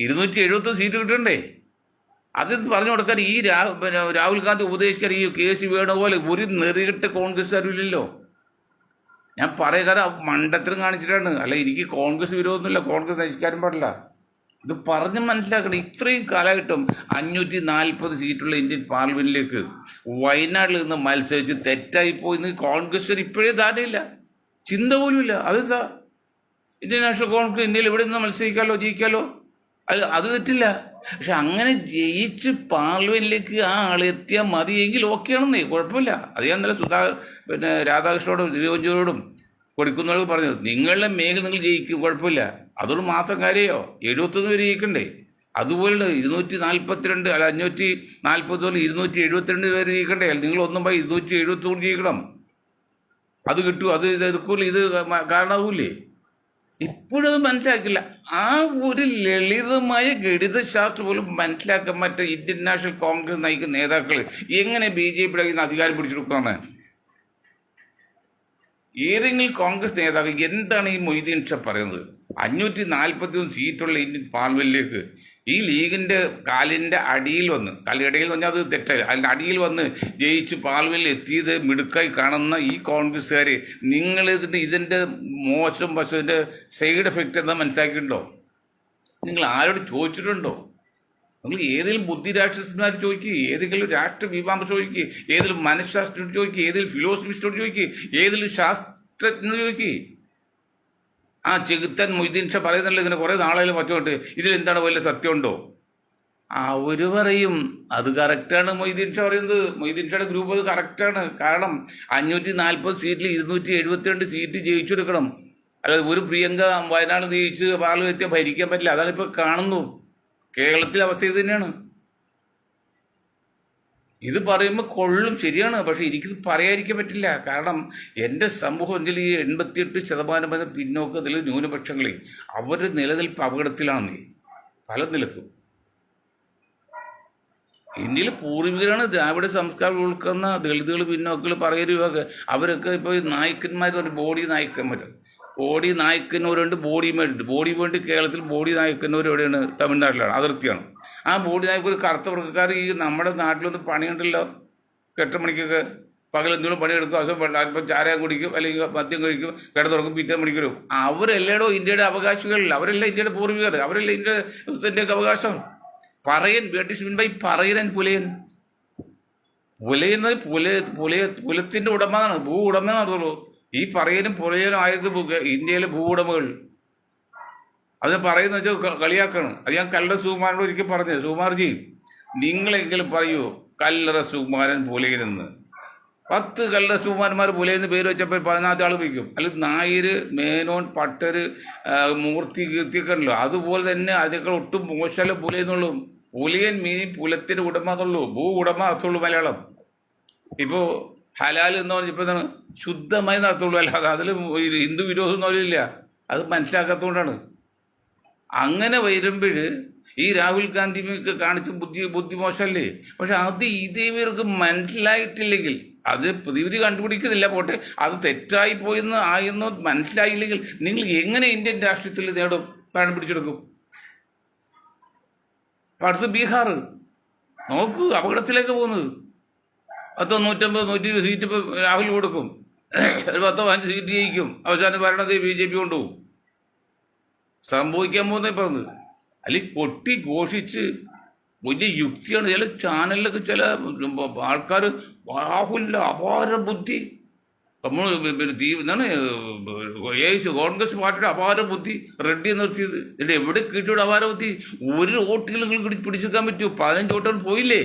നിങ്ങൾ 270 സീറ്റ് കിട്ടണ്ടേ? അത് പറഞ്ഞു കൊടുക്കാൻ ഈ രാഹുൽ ഗാന്ധി ഉപദേശിക്കാൻ ഈ KC വേണുപോലെ ഒരു നെറികെട്ട കോൺഗ്രസ് അറിയില്ലല്ലോ. ഞാൻ പറയാൻ മണ്ടത്തരം കാണിച്ചിട്ടാണ്. അല്ല, എനിക്ക് കോൺഗ്രസ് വിരോധമൊന്നുമില്ല, കോൺഗ്രസ് നയിക്കാനും പാടില്ല. ഇത് പറഞ്ഞ് മനസ്സിലാക്കണം. ഇത്രയും കാലഘട്ടം 540 സീറ്റുള്ള ഇന്ത്യൻ പാർലമെന്റിലേക്ക് വയനാട്ടിൽ നിന്ന് മത്സരിച്ച് തെറ്റായിപ്പോയി കോൺഗ്രസ് ഇപ്പോഴേ ധാരണയില്ല, ചിന്ത പോലും ഇല്ല. അതെന്താ? ഇന്ത്യൻ നാഷണൽ കോൺഗ്രസ് ഇന്ത്യയിൽ എവിടെ നിന്ന് മത്സരിക്കാമല്ലോ, ജയിക്കാമല്ലോ. അത് തെറ്റില്ല. പക്ഷെ അങ്ങനെ ജയിച്ച് പാർലമെന്റിലേക്ക് ആ ആളെത്തിയാൽ മതിയെങ്കിൽ ഓക്കെയാണെന്നേ, കുഴപ്പമില്ല. അത് ഞാൻ ഇന്നലെ രാധാകൃഷ്ണനോടും തിരുവഞ്ചൂരോടും കൊടുക്കുന്നവർക്ക് പറഞ്ഞത്, നിങ്ങളുടെ മേഖല നിങ്ങൾ ജയിക്കും, കുഴപ്പമില്ല. അതുകൊണ്ട് മാത്രം കാര്യമോ, 71 പേര് ജയിക്കണ്ടേ? അതുപോലെ 242 അല്ല 540 272 പേര് ജയിക്കണ്ടേ? നിങ്ങൾ ഒന്നും 273 ജയിക്കണം. അത് കിട്ടും, അത് എടുക്കൂല, ഇത് കാരണമാവൂലേ? ഇപ്പോഴത് മനസ്സിലാക്കില്ല. ആ ഒരു ലളിതമായ ഗണിതശാസ്ത്രം പോലും മനസ്സിലാക്കാൻ പറ്റ ഇന്ത്യൻ നാഷണൽ കോൺഗ്രസ് നയിക്കുന്ന നേതാക്കൾ എങ്ങനെ BJPയുടെ കയ്യിൽ നിന്ന് അധികാരം പിടിച്ചെടുക്കുന്നതാണ്? ഏതെങ്കിലും കോൺഗ്രസ് നേതാക്കൾ എന്താണ് ഈ മൊയ്തീൻ ഷാ പറയുന്നത്? 541 സീറ്റുള്ള ഇന്ത്യൻ പാർലമെന്റിലേക്ക് ഈ ലീഗിന്റെ കാലിന്റെ അടിയിൽ വന്ന്, കാലിടയിൽ എന്ന് പറഞ്ഞാൽ അത് തെറ്റായി, അതിന്റെ അടിയിൽ വന്ന് ജയിച്ച് പാർലമെന്റിൽ എത്തിയത് മിടുക്കായി കാണുന്ന ഈ കോൺഗ്രസ്സുകാര്, നിങ്ങൾ ഇതിന്റെ മോശം വശത്തിന്റെ സൈഡ് എഫക്റ്റ് എന്താ മനസ്സിലാക്കിയിട്ടുണ്ടോ? നിങ്ങൾ ആരോട് ചോദിച്ചിട്ടുണ്ടോ? നിങ്ങൾ ഏതെങ്കിലും ബുദ്ധിരാക്ഷസന്മാർ ചോദിക്കുക, ഏതെങ്കിലും രാഷ്ട്രമീമാംസ ചോദിക്കുക, ഏതെങ്കിലും മനഃശാസ്ത്രജ്ഞോട് ചോദിക്കുക, ഏതെങ്കിലും ഫിലോസഫിസ്റ്റോട് ചോദിക്കുക, ഏതെങ്കിലും ശാസ്ത്രജ്ഞനോട് ചോദിക്കുക. ആ ചെകുത്തൻ മൊയ്തീൻ ഷാ പറയുന്നല്ലോ ഇങ്ങനെ കുറേ നാളായാലും പറ്റുകൊണ്ട്, ഇതിലെന്താണ് വല്ല സത്യമുണ്ടോ? അവർ പറയും അത് കറക്റ്റാണ് മൊയ്തീൻ ഷാ പറയുന്നത്. മൊയ്തീൻ ഷായുടെ ഗ്രൂപ്പ് അത് കറക്റ്റാണ്. കാരണം 540 സീറ്റിൽ 272 സീറ്റ് ജയിച്ചെടുക്കണം. അല്ലാതെ ഒരു പ്രിയങ്ക വയനാട് ജയിച്ച് പാർലമെന്റ് ഭരിക്കാൻ പറ്റില്ല. അതാണ് ഇപ്പോൾ കാണുന്നു. കേരളത്തിലെ അവസ്ഥ ഇത് തന്നെയാണ്. ഇത് പറയുമ്പോൾ കൊള്ളും, ശരിയാണ്. പക്ഷെ എനിക്കിത് പറയാതിരിക്കാൻ പറ്റില്ല. കാരണം എൻ്റെ സമൂഹത്തിൽ ഈ 88% വരെ പിന്നോക്കത്തിൽ ന്യൂനപക്ഷങ്ങളെ അവരുടെ നിലനിൽപ്പ് അപകടത്തിലാണ് പല നിലക്കും. ഇന്ത്യയിലെ പൂർവികരാണ് ദ്രാവിഡ സംസ്കാരം ഉൾക്കുന്ന ദളിതുകൾ, പിന്നോക്കൾ, പറയുക. അവരൊക്കെ ഇപ്പോൾ നായ്ക്കന്മാർ, ബോഡി നായ്ക്കന്മാർ, ബോഡി നായ്ക്കന്നൂരുണ്ട്, ബോഡിമേടുണ്ട്. ബോഡി വേണ്ടി കേരളത്തിൽ ബോഡി നായ്ക്കന്നൂർ എവിടെയാണ്? തമിഴ്നാട്ടിലാണ്, അതിർത്തിയാണ്. ആ ബോഡി നായ്ക്കൊരു കറുത്ത വർഗ്ഗക്കാർ ഈ നമ്മുടെ നാട്ടിലൊന്നും പണിയുണ്ടല്ലോ, 8 മണിക്കൊക്കെ പകലെന്തെങ്കിലും പണിയെടുക്കും, അല്പം ചാരായം കുടിക്കും, അല്ലെങ്കിൽ മദ്യം കഴിക്കും, കിടന്നുറക്കും, പിറ്റേ മണിക്ക് വരും. അവരെല്ലാടോ ഇന്ത്യയുടെ അവകാശികൾ, അവരെല്ലാം ഇന്ത്യയുടെ പൂർവികർ, അവരെല്ലാം ഇന്ത്യയൊക്കെ അവകാശം. പറയൻ ബൈ പറയൻ പുലയൻ, പുലയെന്നത് പുലത്തിന്റെ ഉടമയാണ്, ഭൂ ഉടമയെന്നാണ്. ഈ പറയനും പുലയനും ആയത് ഇന്ത്യയിലെ ഭൂ ഉടമകൾ. അതിന് പറയുന്ന വെച്ചാൽ കളിയാക്കാണ്. അത് ഞാൻ കല്ലറ സുകുമാരനോട് ഒരിക്കൽ പറഞ്ഞത്, സുകുമാർജി നിങ്ങളെങ്കിലും പറയൂ കല്ലറ സുകുമാരൻ പുലയനെന്ന്. 10 കല്ലറ സുകുമാരന്മാർ പുലയെന്ന് പേര് വെച്ചപ്പോൾ 14 ആൾ വയ്ക്കും. അല്ലെങ്കിൽ നായര്, മേനോൻ, പട്ടര്, മൂർത്തി, കീർത്തിയൊക്കെ ഉണ്ടല്ലോ. അതുപോലെ തന്നെ അതിനേക്കാൾ ഒട്ടും മോശമല്ല പുലയെന്നുള്ളൂ. പുലയൻ മീനിങ് പുലത്തിന്റെ ഉടമ എന്നുള്ളൂ, ഭൂ ഉടമ അർത്ഥമുള്ളൂ മലയാളം. ഇപ്പോൾ ഹലാൽ എന്ന് പറഞ്ഞപ്പോൾ എന്താണ്? ശുദ്ധമായി നടത്തുള്ളൂ, അല്ലാതെ അതിൽ ഹിന്ദു വിരോധം ഒന്നും അവരില്ല. അത് മനസ്സിലാക്കാത്തതുകൊണ്ടാണ്. അങ്ങനെ വരുമ്പോൾ ഈ രാഹുൽ ഗാന്ധി കാണിച്ച ബുദ്ധി മോശമല്ലേ? പക്ഷെ അത് ഇതേവർക്ക് മനസ്സിലായിട്ടില്ലെങ്കിൽ, അത് പ്രതിവിധി കണ്ടുപിടിക്കുന്നില്ല പോട്ടെ, അത് തെറ്റായി പോയെന്ന് ആയെന്നോ മനസ്സിലായില്ലെങ്കിൽ നിങ്ങൾ എങ്ങനെ ഇന്ത്യൻ രാഷ്ട്രീയത്തിൽ നേടും, ഭരണം പിടിച്ചെടുക്കും? അടുത്ത് ബീഹാർ നോക്കൂ, അപകടത്തിലേക്ക് പോകുന്നത്. 100, 150, 120 സീറ്റ് ഇപ്പോൾ രാഹുൽ കൊടുക്കും, ഒരു 10, 15 സീറ്റ് ജയിക്കും, അവസാനം ഭരണത്തെ BJP കൊണ്ടുപോകും. സംഭവിക്കാൻ പോകുന്ന ഇപ്പം അത്. അല്ലെങ്കിൽ കൊട്ടി ഘോഷിച്ച് വലിയ യുക്തിയാണ്. ചില ചാനലിലൊക്കെ ചില ആൾക്കാർ രാഹുലിൻ്റെ അപാര ബുദ്ധി, നമ്മൾ എന്താണ് കോൺഗ്രസ് പാർട്ടിയുടെ അപാര ബുദ്ധി റെഡ്ഡി നിർത്തിയത്. എന്നിട്ട് എവിടെ കിട്ടിയുടെ അപാര ബുദ്ധി? ഒരു വോട്ടുകൾ നിങ്ങൾ പിടിച്ചെടുക്കാൻ പറ്റുമോ? 15 വോട്ടുകൾ പോയില്ലേ?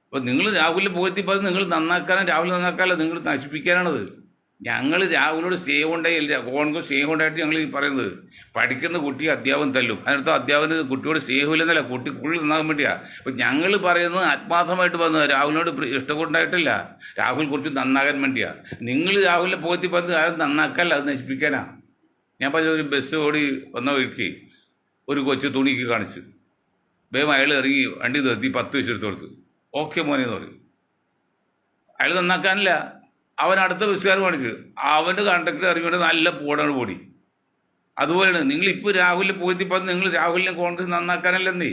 അപ്പോൾ നിങ്ങൾ രാഹുലിനെ പോയി പറഞ്ഞ് നിങ്ങൾ നന്നാക്കാനും രാഹുൽ നന്നാക്കാനല്ല, നിങ്ങൾ നശിപ്പിക്കാനാണത്. ഞങ്ങൾ രാഹുലിനോട് സ്നേഹം ഉണ്ടായില്ല, കോൺഗ്രസ് സ്നേഹം ഉണ്ടായിട്ട് ഞങ്ങൾ ഈ പറയുന്നത്. പഠിക്കുന്ന കുട്ടി അധ്യാപനം തല്ലും, അതിനടുത്ത് അധ്യാപന കുട്ടിയോട് സ്നേഹമില്ലെന്നല്ല, കുട്ടി കൂടുതൽ നന്നാകാൻ വേണ്ടിയാ. അപ്പം ഞങ്ങൾ പറയുന്നത് ആത്മാർത്ഥമായിട്ട് പറഞ്ഞത് രാഹുലിനോട് ഇഷ്ടമുണ്ടായിട്ടില്ല, രാഹുൽ കുറച്ച് നന്നാകാൻ വേണ്ടിയാ. നിങ്ങൾ രാഹുലിനെ പോയി പറഞ്ഞത് അത് നന്നാക്കാനല്ല, അത് നശിപ്പിക്കാനാ. ഞാൻ പറഞ്ഞ ഒരു ബസ് ഓടി വന്ന വഴിക്ക് ഒരു കൊച്ചു തുണിക്ക് കാണിച്ച് വേഗം അയാൾ ഇറങ്ങി വണ്ടി നിർത്തി 10 വെച്ചെടുത്ത് കൊടുത്ത്, ഓക്കെ മോനെ എന്ന് പറയും. അയാൾ നന്നാക്കാനില്ല, അവൻ അടുത്ത ബസ്സുകാർ കാണിച്ചു, അവൻ്റെ കണ്ടക്ടർ ഇറങ്ങിയിട്ട് നല്ല പോടാണ് പൊടി. അതുപോലെയാണ് നിങ്ങളിപ്പോൾ രാഹുലിനെ പോയി പറഞ്ഞ് നിങ്ങൾ രാഹുലിനെ കോൺഗ്രസ് നന്നാക്കാനല്ലെന്നേ.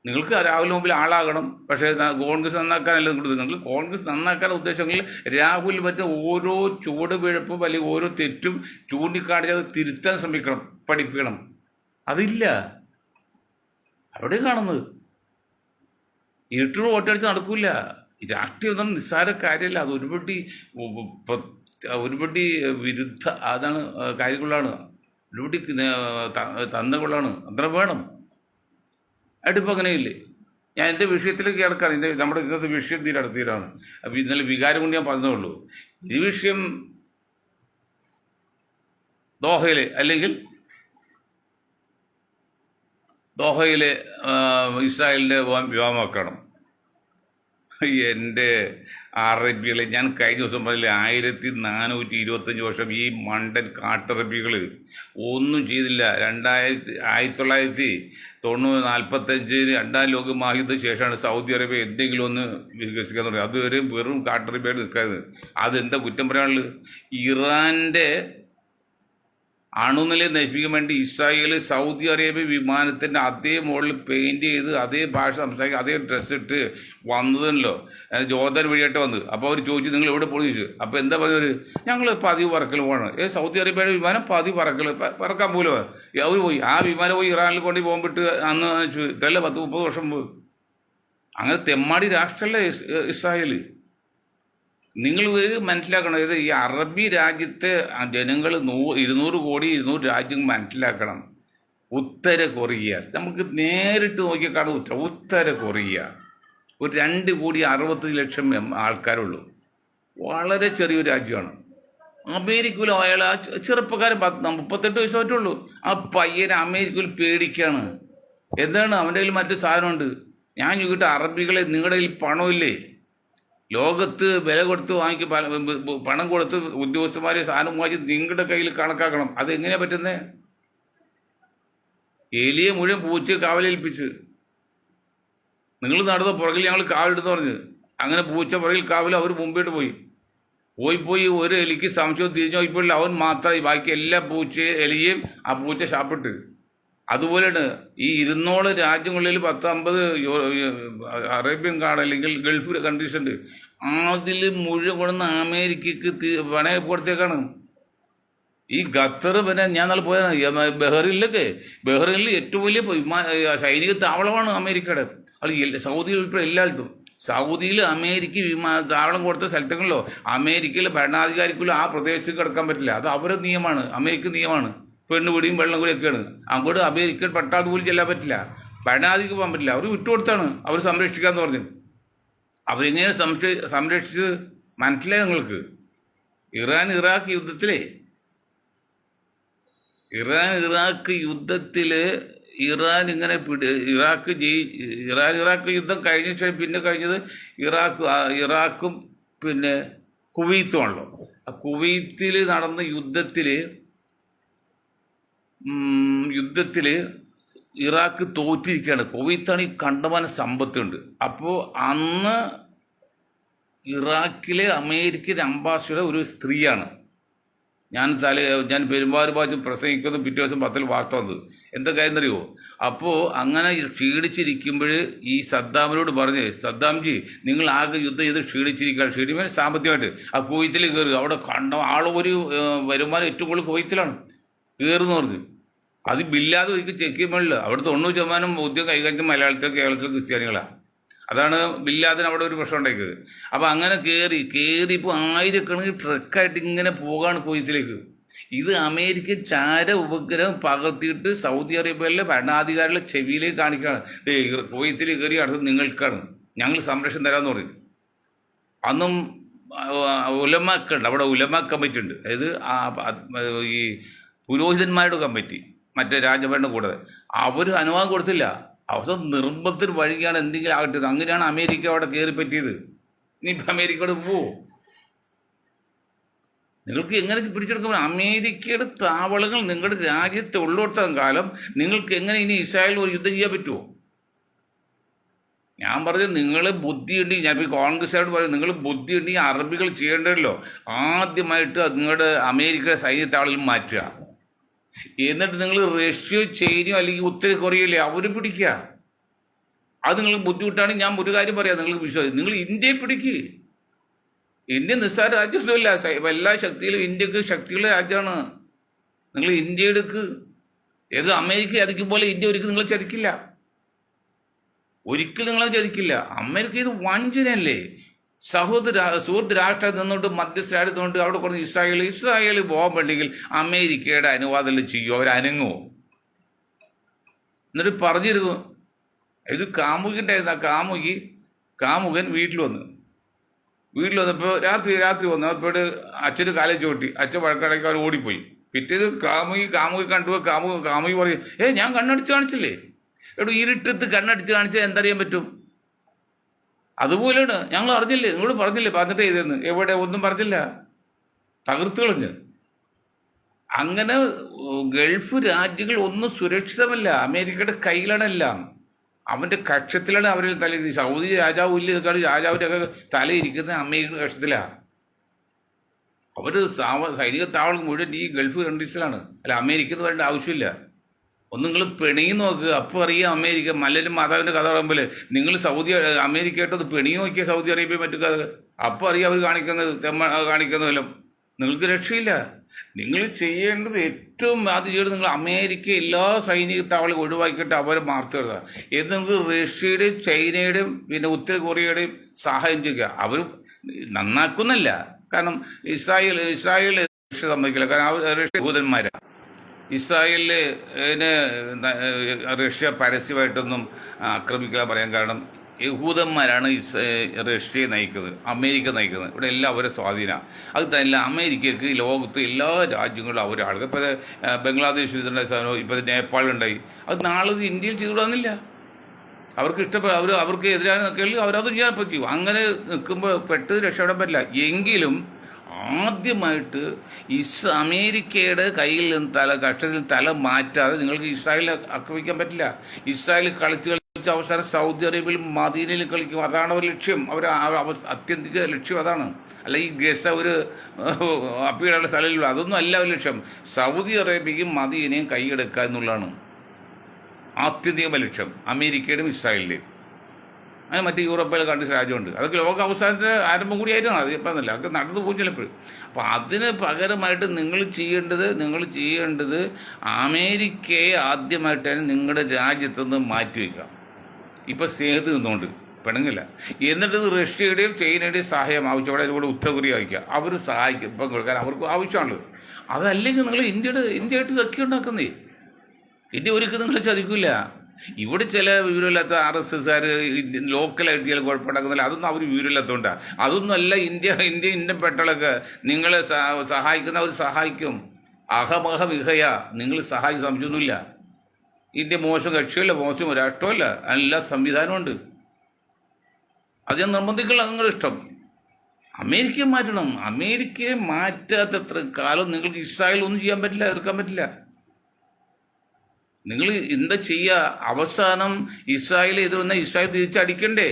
നിങ്ങൾക്ക് രാഹുലിന് മുമ്പിൽ ആളാകണം, പക്ഷേ കോൺഗ്രസ് നന്നാക്കാനല്ല നിങ്ങൾ കോൺഗ്രസ് നന്നാക്കാൻ ഉദ്ദേശമെങ്കിൽ രാഹുൽ പറ്റ ഓരോ ചുവടുപിഴപ്പും അല്ലെങ്കിൽ ഓരോ തെറ്റും ചൂണ്ടിക്കാണിച്ച് അത് തിരുത്താൻ ശ്രമിക്കണം, പഠിപ്പിക്കണം. അതില്ല, അവിടെ കാണുന്നത് ഇരുട്ടിന് വോട്ടടിച്ച് നടക്കില്ല. രാഷ്ട്രീയം ഒന്നും നിസ്സാര കാര്യമല്ല, അത് ഒരുപടി വിരുദ്ധ അതാണ് കാര്യങ്ങളാണ്. ഡ്യൂട്ടിക്ക് തന്നുകൊള്ളാണ് അത്ര വേണം. അടുപ്പം അങ്ങനെയില്ലേ. ഞാൻ എൻ്റെ വിഷയത്തിലേക്ക് കിടക്കാണ്. നമ്മുടെ ഇന്നത്തെ വിഷയം അടുത്തീരാണ്. അപ്പോൾ ഇന്നലെ വികാരം കൊണ്ട് ഞാൻ പറഞ്ഞതേ ഉള്ളൂ. ഈ വിഷയം ദോഹയിൽ അല്ലെങ്കിൽ ഇസ്രായേലിൻ്റെ വ്യോമാക്രമണം. എൻ്റെ അറബികളെ ഞാൻ കഴിഞ്ഞ ദിവസം പറഞ്ഞില്ലേ, 1425 വർഷം ഈ മണ്ടൻ കാട്ടറബികൾ ഒന്നും ചെയ്തില്ല. 1945 രണ്ടാം ലോക മഹായുദ്ധത്തിന് ശേഷമാണ് സൗദി അറേബ്യ എന്തെങ്കിലും ഒന്ന് വികസിക്കാൻ തുടങ്ങി. അതുവരെ വെറും കാട്ടറബിയായിട്ട് നിൽക്കാതെ. അതെന്താ കുറ്റം പറയാനുള്ളത്? ഇറാൻ്റെ അണുനില നശിപ്പിക്കാൻ വേണ്ടി ഇസ്രായേൽ സൗദി അറേബ്യ വിമാനത്തിൻ്റെ അതേ മോഡൽ പെയിൻറ് ചെയ്ത് അതേ ഭാഷ സംസാരിക്കുക അതേ ഡ്രസ്സ് ഇട്ട് വന്നതല്ലോ. ജോർദാൻ വഴിയായിട്ട് വന്നത്. അപ്പോൾ അവർ ചോദിച്ചു നിങ്ങൾ എവിടെ പോയി ചോദിച്ചു. അപ്പോൾ എന്താ പറഞ്ഞവർ? ഞങ്ങൾ പതിവ് പറക്കൽ പോകണം. സൗദി അറേബ്യയുടെ വിമാനം പതിവ് പറക്കാൻ പോലും അവർ പോയി. ആ വിമാനം പോയി ഇറാനിൽ കൊണ്ട് പോകുമ്പിട്ട് അന്ന് ഇതല്ല 10-30 വർഷം പോയി. അങ്ങനെ തെമ്മാടി രാഷ്ട്രമല്ലേ ഇസ്രായേൽ. നിങ്ങൾ മനസ്സിലാക്കണം. ഇത് ഈ അറബി രാജ്യത്തെ ജനങ്ങൾ 200 കോടി 200 രാജ്യം മനസ്സിലാക്കണം. ഉത്തര കൊറിയ നമുക്ക് നേരിട്ട് നോക്കിയാൽ കാണുന്ന ഉത്തര കൊറിയ ഒരു 2,60,00,000 ആൾക്കാരുള്ളൂ. വളരെ ചെറിയൊരു രാജ്യമാണ്. അമേരിക്കയിൽ അയാൾ ആ ചെറുപ്പക്കാരൻ 38 വയസ്സ് പറ്റുള്ളൂ. ആ പയ്യനെ അമേരിക്കയിൽ പേടിക്കുകയാണ്. എന്താണ് അവൻ്റെ കയ്യിൽ മറ്റു സാധനമുണ്ട്. ഞാൻ ചോദിക്കട്ടെ, അറബികളെ നിങ്ങളുടെ കയ്യിൽ പണമില്ലേ? ലോകത്ത് വില കൊടുത്ത് പണം കൊടുത്ത് ഉദ്യോഗസ്ഥന്മാരെ സാധനം വാങ്ങിച്ച് നിങ്ങളുടെ കയ്യിൽ കണക്കാക്കണം. അതെങ്ങനെയാ പറ്റുന്നത്? എലിയെ മുഴുവൻ പൂച്ച കാവലേൽപ്പിച്ച് നിങ്ങൾ നടന്ന പുറകിൽ ഞങ്ങൾ കാവലെടുത്ത് പറഞ്ഞ് അങ്ങനെ പൂച്ച പുറകിൽ കാവൽ അവർ മുമ്പോട്ട് പോയി ഒരു എലിക്ക് സംശയം തിരിഞ്ഞു പോയിപ്പോഴില്ല. അവൻ മാത്രമായി, ബാക്കി എല്ലാ എലിയെയും ആ പൂച്ച ശാപ്പിട്ട്. അതുപോലെയാണ് ഈ 200 രാജ്യങ്ങളിൽ 10-50 അറേബ്യൻ കാർഡ് അല്ലെങ്കിൽ ഗൾഫ് കൺട്രീസ് ഉണ്ട്. അതിൽ മുഴുവൻ കൊണ്ടുവന്ന് അമേരിക്കക്ക് പണയം കൊടുത്തേക്കാണ്. ഈ ഖത്തർ പിന്നെ ഞാൻ നാളെ പോയതാണ് ബഹ്റിനിൽ ഏറ്റവും വലിയ സൈനിക താവളമാണ് അമേരിക്കയുടെ. അത് സൗദിയിൽ ഉൾപ്പെടെ എല്ലായിടത്തും. സൗദിയിൽ അമേരിക്ക താവളം കൊടുത്ത സ്ഥലത്തേക്കല്ലോ അമേരിക്കയിലെ ഭരണാധികാരിക്കുള്ള ആ പ്രദേശത്ത് കിടക്കാൻ പറ്റില്ല. അത് അവരുടെ നിയമമാണ്, അമേരിക്കൻ നിയമമാണ്. പെണ്ണുപിടിയും വെള്ളം കൂടിയൊക്കെയാണ്. അങ്ങോട്ട് അമേരിക്കൻ പട്ടാളത്ത് പോലും ചെല്ലാൻ പറ്റില്ല, ഭരണാധിക്ക് പോകാൻ പറ്റില്ല. അവർ വിട്ടുകൊടുത്താണ് അവർ സംരക്ഷിക്കാന്ന് പറഞ്ഞു. അവരെങ്ങനെ സംരക്ഷിച്ച് മനസ്സിലായി നിങ്ങൾക്ക്? ഇറാൻ-ഇറാഖ് യുദ്ധത്തിലെ ഇറാഖ് യുദ്ധം കഴിഞ്ഞ ശേഷം പിന്നെ കഴിഞ്ഞത് ഇറാഖും പിന്നെ കുവൈത്തുമാണല്ലോ. ആ കുവൈത്തിൽ നടന്ന യുദ്ധത്തിൽ ഇറാഖ് തോറ്റിരിക്കുകയാണ്. കുവൈത്താണ് ഈ കണ്ടമാനം സമ്പത്തുണ്ട്. അപ്പോൾ അന്ന് ഇറാഖിലെ അമേരിക്കൻ അംബാസിഡർ ഒരു സ്ത്രീയാണ്. ഞാൻ പെരുമ്പാവൂർ പ്രസംഗിക്കുന്നത് പിറ്റേ ദിവസം 10 വാർത്ത വന്നത്. എന്താ കാര്യം അറിയുമോ? അപ്പോൾ അങ്ങനെ ക്ഷീണിച്ചിരിക്കുമ്പോൾ ഈ സദ്ദാമിനോട് പറഞ്ഞ്, സദ്ദാംജി നിങ്ങൾ ആകെ യുദ്ധം ചെയ്ത് ക്ഷീണിക്കാൻ സാമ്പത്തികമായിട്ട് ആ കുവൈത്തിൽ കയറുക. അവിടെ ഒരു വരുമാനം ഏറ്റവും കൂടുതൽ കുവൈത്തിലാണ് കയറുന്നു പറഞ്ഞു. അത് ബില്ലാതെ ഒരിക്കൽ ചെക്ക് ചെയ്യുമ്പോഴില്ല. അവിടെ 90% ഉദ്യോഗം കൈകാര്യം മലയാളത്തിലും കേരളത്തിലും ക്രിസ്ത്യാനികളാണ്. അതാണ് ബില്ലാതിന് അവിടെ ഒരു പ്രശ്നം ഉണ്ടാക്കിയത്. അപ്പോൾ അങ്ങനെ കയറി ഇപ്പോൾ 1000 ട്രക്കായിട്ട് ഇങ്ങനെ പോകാണ് കുവൈത്തിലേക്ക്. ഇത് അമേരിക്കൻ ചാര ഉപഗ്രഹം പകർത്തിയിട്ട് സൗദി അറേബ്യയിലെ ഭരണാധികാരികളെ ചെവിയിലേക്ക് കാണിക്കുകയാണ്. കുവൈത്തിൽ കയറി അടുത്ത് നിങ്ങൾക്കാണ്, ഞങ്ങൾ സംരക്ഷണം തരാമെന്ന് പറയും. അന്നും ഉലമാക്കുണ്ട്, അവിടെ ഉലമാ കമ്മിറ്റി ഉണ്ട്. അതായത് ഈ പുരോഹിതന്മാരുടെ കമ്മിറ്റി, മറ്റേ രാജഭരണം കൂടാതെ. അവർ അനുവാദം കൊടുത്തില്ല. അവസാനം നിർബന്ധത്തിന് വഴിയാണ് എന്തെങ്കിലും ആകട്ടെ. അങ്ങനെയാണ് അമേരിക്ക അവിടെ കയറി പറ്റിയത്. ഇനിയിപ്പോൾ അമേരിക്കയോട് പോവോ? നിങ്ങൾക്ക് എങ്ങനെ പിടിച്ചെടുക്കാൻ? അമേരിക്കയുടെ താവളങ്ങൾ നിങ്ങളുടെ രാജ്യത്ത് ഉള്ളിടത്തോളം കാലം നിങ്ങൾക്ക് എങ്ങനെ ഇനി ഇസ്രായേൽ ഒരു യുദ്ധം ചെയ്യാൻ പറ്റുമോ? ഞാൻ പറഞ്ഞത് നിങ്ങൾ ബുദ്ധിയുണ്ടെങ്കിൽ, ഞാനിപ്പോൾ കോൺഗ്രസ്സുകാരോട് പറയും, നിങ്ങൾ ബുദ്ധിയുണ്ടെങ്കിൽ അറബികൾ ചെയ്യേണ്ടല്ലോ. ആദ്യമായിട്ട് നിങ്ങളുടെ അമേരിക്കയുടെ സൈന്യത്താവളം മാറ്റുക. എന്നിട്ട് നിങ്ങൾ റഷ്യ, ചൈനയോ അല്ലെങ്കിൽ ഉത്തര കൊറിയയിലെ അവർ പിടിക്കുക. അത് നിങ്ങൾക്ക് ബുദ്ധിമുട്ടാണെങ്കിൽ ഞാൻ ഒരു കാര്യം പറയാം, നിങ്ങൾക്ക് വിശ്വാസം, നിങ്ങൾ ഇന്ത്യയെ പിടിക്കുക. ഇന്ത്യ നിസ്സാര രാജ്യമൊന്നുമില്ല. എല്ലാ ശക്തിയിലും ഇന്ത്യക്ക് ശക്തിയുള്ള രാജ്യമാണ്. നിങ്ങൾ ഇന്ത്യ എടുക്ക്. ഏത് അമേരിക്ക ചതിക്കും പോലെ ഇന്ത്യ ഒരിക്കലും നിങ്ങളെ ചതിക്കില്ല. ഒരിക്കലും നിങ്ങളെ ചതിക്കില്ല. അമേരിക്ക ഇത് വഞ്ചനയല്ലേ? സുഹൃത്ത് രാഷ്ട്രം നിന്നുകൊണ്ട് മധ്യസ്ഥരായിട്ട് നിന്നുകൊണ്ട് അവിടെ കുറച്ച് ഇസ്രായേൽ പോകാൻ വേണ്ടെങ്കിൽ അമേരിക്കയുടെ അനുവാദം ചെയ്യും, അവരനങ്ങുമോ? എന്നിട്ട് പറഞ്ഞിരുന്നു, ഇത് കാമുകിൻ്റെ കാമുകൻ വീട്ടിൽ വന്നപ്പോൾ രാത്രി വന്നു. അപ്പോഴ് അച്ഛന് കാലേജ് ചോട്ടി, അച്ഛൻ വഴക്കടയ്ക്ക് അവർ ഓടിപ്പോയി. പിറ്റേത് കാമുകി കണ്ടു. കാമുകി പറയും, ഞാൻ കണ്ണടിച്ച് കാണിച്ചില്ലേ? ഇരുട്ടത്ത് കണ്ണടിച്ച് കാണിച്ചാൽ എന്തറിയാൻ പറ്റും? അതുപോലെയാണ്, ഞങ്ങൾ അറിഞ്ഞില്ലേ, നിങ്ങളോട് പറഞ്ഞില്ലേ പറഞ്ഞിട്ട് ചെയ്തെന്ന്? എവിടെ? ഒന്നും പറഞ്ഞില്ല, തകർത്ത് കളഞ്ഞ്. അങ്ങനെ ഗൾഫ് രാജ്യങ്ങൾ ഒന്നും സുരക്ഷിതമല്ല, അമേരിക്കയുടെ കയ്യിലാണെല്ലാം. അവൻ്റെ കക്ഷത്തിലാണ് അവരിൽ തലയിരുത്തി. സൗദി രാജാവ് ഇല്ല, രാജാവിൻ്റെ ഒക്കെ തലയിരിക്കുന്നത് അമേരിക്കയുടെ കക്ഷത്തിലാണ്. അവർ സൈനിക താവളം മുഴുവൻ ഈ ഗൾഫ് കൺട്രീസിലാണ്. അല്ല, അമേരിക്ക എന്ന് പറയേണ്ട ആവശ്യമില്ല. ഒന്ന് നിങ്ങൾ പിണങ്ങി നോക്കുക, അപ്പോൾ അറിയാം അമേരിക്ക. മല്ലരും മാതാവിൻ്റെ കഥ പറയുമ്പോൾ നിങ്ങൾ അമേരിക്കയായിട്ടത് പിണങ്ങി നോക്കിയ സൗദി അറേബ്യ മറ്റു കഥ, അപ്പോൾ അറിയാം അവർ കാണിക്കുന്നതെല്ലാം. നിങ്ങൾക്ക് രക്ഷയില്ല. നിങ്ങൾ ചെയ്യേണ്ടത് ഏറ്റവും ആദ്യം ചെയ്യേണ്ടത്, നിങ്ങൾ അമേരിക്ക എല്ലാ സൈനിക താവളം ഒഴിവാക്കിയിട്ട് അവരെ മാർത്തുക. എന്ന് നിങ്ങൾക്ക് റഷ്യയുടെയും ചൈനയുടെയും പിന്നെ ഉത്തര കൊറിയയുടെയും സഹായം ചെയ്യുക. അവർ നന്നാക്കുന്നല്ല, കാരണം ഇസ്രായേൽ റഷ്യ സമ്മതിക്കില്ല, കാരണം അവർ റഷ്യ യഹൂദന്മാരാണ്. ഇസ്രായേലിന് റഷ്യ പരസ്യമായിട്ടൊന്നും ആക്രമിക്കാൻ പറയാൻ കാരണം യഹൂദന്മാരാണ് റഷ്യയെ നയിക്കുന്നത്, അമേരിക്ക നയിക്കുന്നത്. ഇവിടെ എല്ലാം അവരെ സ്വാധീനമാണ്. അത് തന്നെ അമേരിക്കക്ക് ലോകത്ത് എല്ലാ രാജ്യങ്ങളും അവരെ ആളുകൾ. ഇപ്പോൾ ബംഗ്ലാദേശ് ഇതുണ്ടായ ഇപ്പോൾ നേപ്പാളുണ്ടായി. അത് നാളെ ഇന്ത്യയിൽ ചെയ്തുവിടാന്നില്ല. അവർക്ക് അവർക്ക് എതിരാണ് നിൽക്കുകയാണെങ്കിൽ അവരത് ചെയ്യാൻ പറ്റും. അങ്ങനെ നിൽക്കുമ്പോൾ പെട്ട് രക്ഷപ്പെടാൻ പറ്റില്ല. എങ്കിലും ആദ്യമായിട്ട് അമേരിക്കയുടെ കയ്യിൽ നിന്ന് കക്ഷത്തിൽ തല മാറ്റാതെ നിങ്ങൾക്ക് ഇസ്രായേലിനെ ആക്രമിക്കാൻ പറ്റില്ല. ഇസ്രായേൽ കളിച്ച് അവസാനം സൗദി അറേബ്യയിലും മദീനയിലും കളിക്കും. അതാണ് അവർ ലക്ഷ്യം. അത്യന്തിക ലക്ഷ്യം അതാണ്. അല്ല ഈ ഗസ ഒരു അപ്പീടുള്ള സ്ഥലമില്ല, അതൊന്നും അല്ല ഒരു ലക്ഷ്യം. സൗദി അറേബ്യയും മദീനയും കൈയെടുക്കുക എന്നുള്ളതാണ് ആത്യന്തിക ലക്ഷ്യം അമേരിക്കയുടെയും ഇസ്രായേലിൻ്റെയും. അങ്ങനെ മറ്റ് യൂറോപ്പിലെ കൺട്രീസ് രാജ്യമുണ്ട്. അതൊക്കെ ലോക അവസാനത്തെ ആരംഭം കൂടിയായിരുന്നു. അത് ഇപ്പം എന്നല്ല, അതൊക്കെ നടന്നു പോകും ചിലപ്പോൾ. അപ്പോൾ അതിന് പകരമായിട്ട് നിങ്ങൾ ചെയ്യേണ്ടത് അമേരിക്കയെ ആദ്യമായിട്ടാണ് നിങ്ങളുടെ രാജ്യത്തുനിന്ന് മാറ്റിവെക്കുക. ഇപ്പോൾ സ്നേഹത്തിൽ നിന്നുകൊണ്ട് പെണുങ്ങില്ല. എന്നിട്ട് റഷ്യയുടെയും ചൈനയുടെയും സഹായം ആവശ്യം. അവിടെ കൂടെ ഉത്തര കൊറിയ വയ്ക്കുക, അവർ സഹായിക്കും ഇപ്പം കൊടുക്കാൻ അവർക്ക് ആവശ്യമാണല്ലോ. അതല്ലെങ്കിൽ നിങ്ങൾ ഇന്ത്യയായിട്ട് ഇതൊക്കെ ഉണ്ടാക്കുന്നേ. ഇന്ത്യ ഒരിക്കലും നിങ്ങൾ ചതിക്കില്ല. ഇവിടെ ചില വിവരമില്ലാത്ത RSSകാർ ലോക്കലായിട്ട് ചില കുഴപ്പമുണ്ടാക്കുന്നില്ല, അതൊന്നും അവർ വിവരമില്ലാത്തതുകൊണ്ടാണ്. അതൊന്നും അല്ല. ഇന്ത്യൻ പെട്ടളൊക്കെ നിങ്ങളെ സഹായിക്കുന്നവർ സഹായിക്കും. വിഹയ നിങ്ങൾ സഹായിക്കും, സംശയമൊന്നുമില്ല. ഇന്ത്യ മോശം കക്ഷിയല്ല, മോശം രാഷ്ട്രമല്ല, എല്ലാ സംവിധാനമുണ്ട്. അത് ഞാൻ നിർബന്ധിക്കില്ല, നിങ്ങളുടെ ഇഷ്ടം. അമേരിക്കയെ മാറ്റണം. അമേരിക്കയെ മാറ്റാത്തത്ര കാലം നിങ്ങൾക്ക് ഇസ്രായേൽ ഒന്നും ചെയ്യാൻ പറ്റില്ല, എതിർക്കാൻ പറ്റില്ല. നിങ്ങൾ എന്താ ചെയ്യുക? അവസാനം ഇസ്രായേൽ എതിർന്ന ഇസ്രായേൽ തിരിച്ചടിക്കണ്ടേ?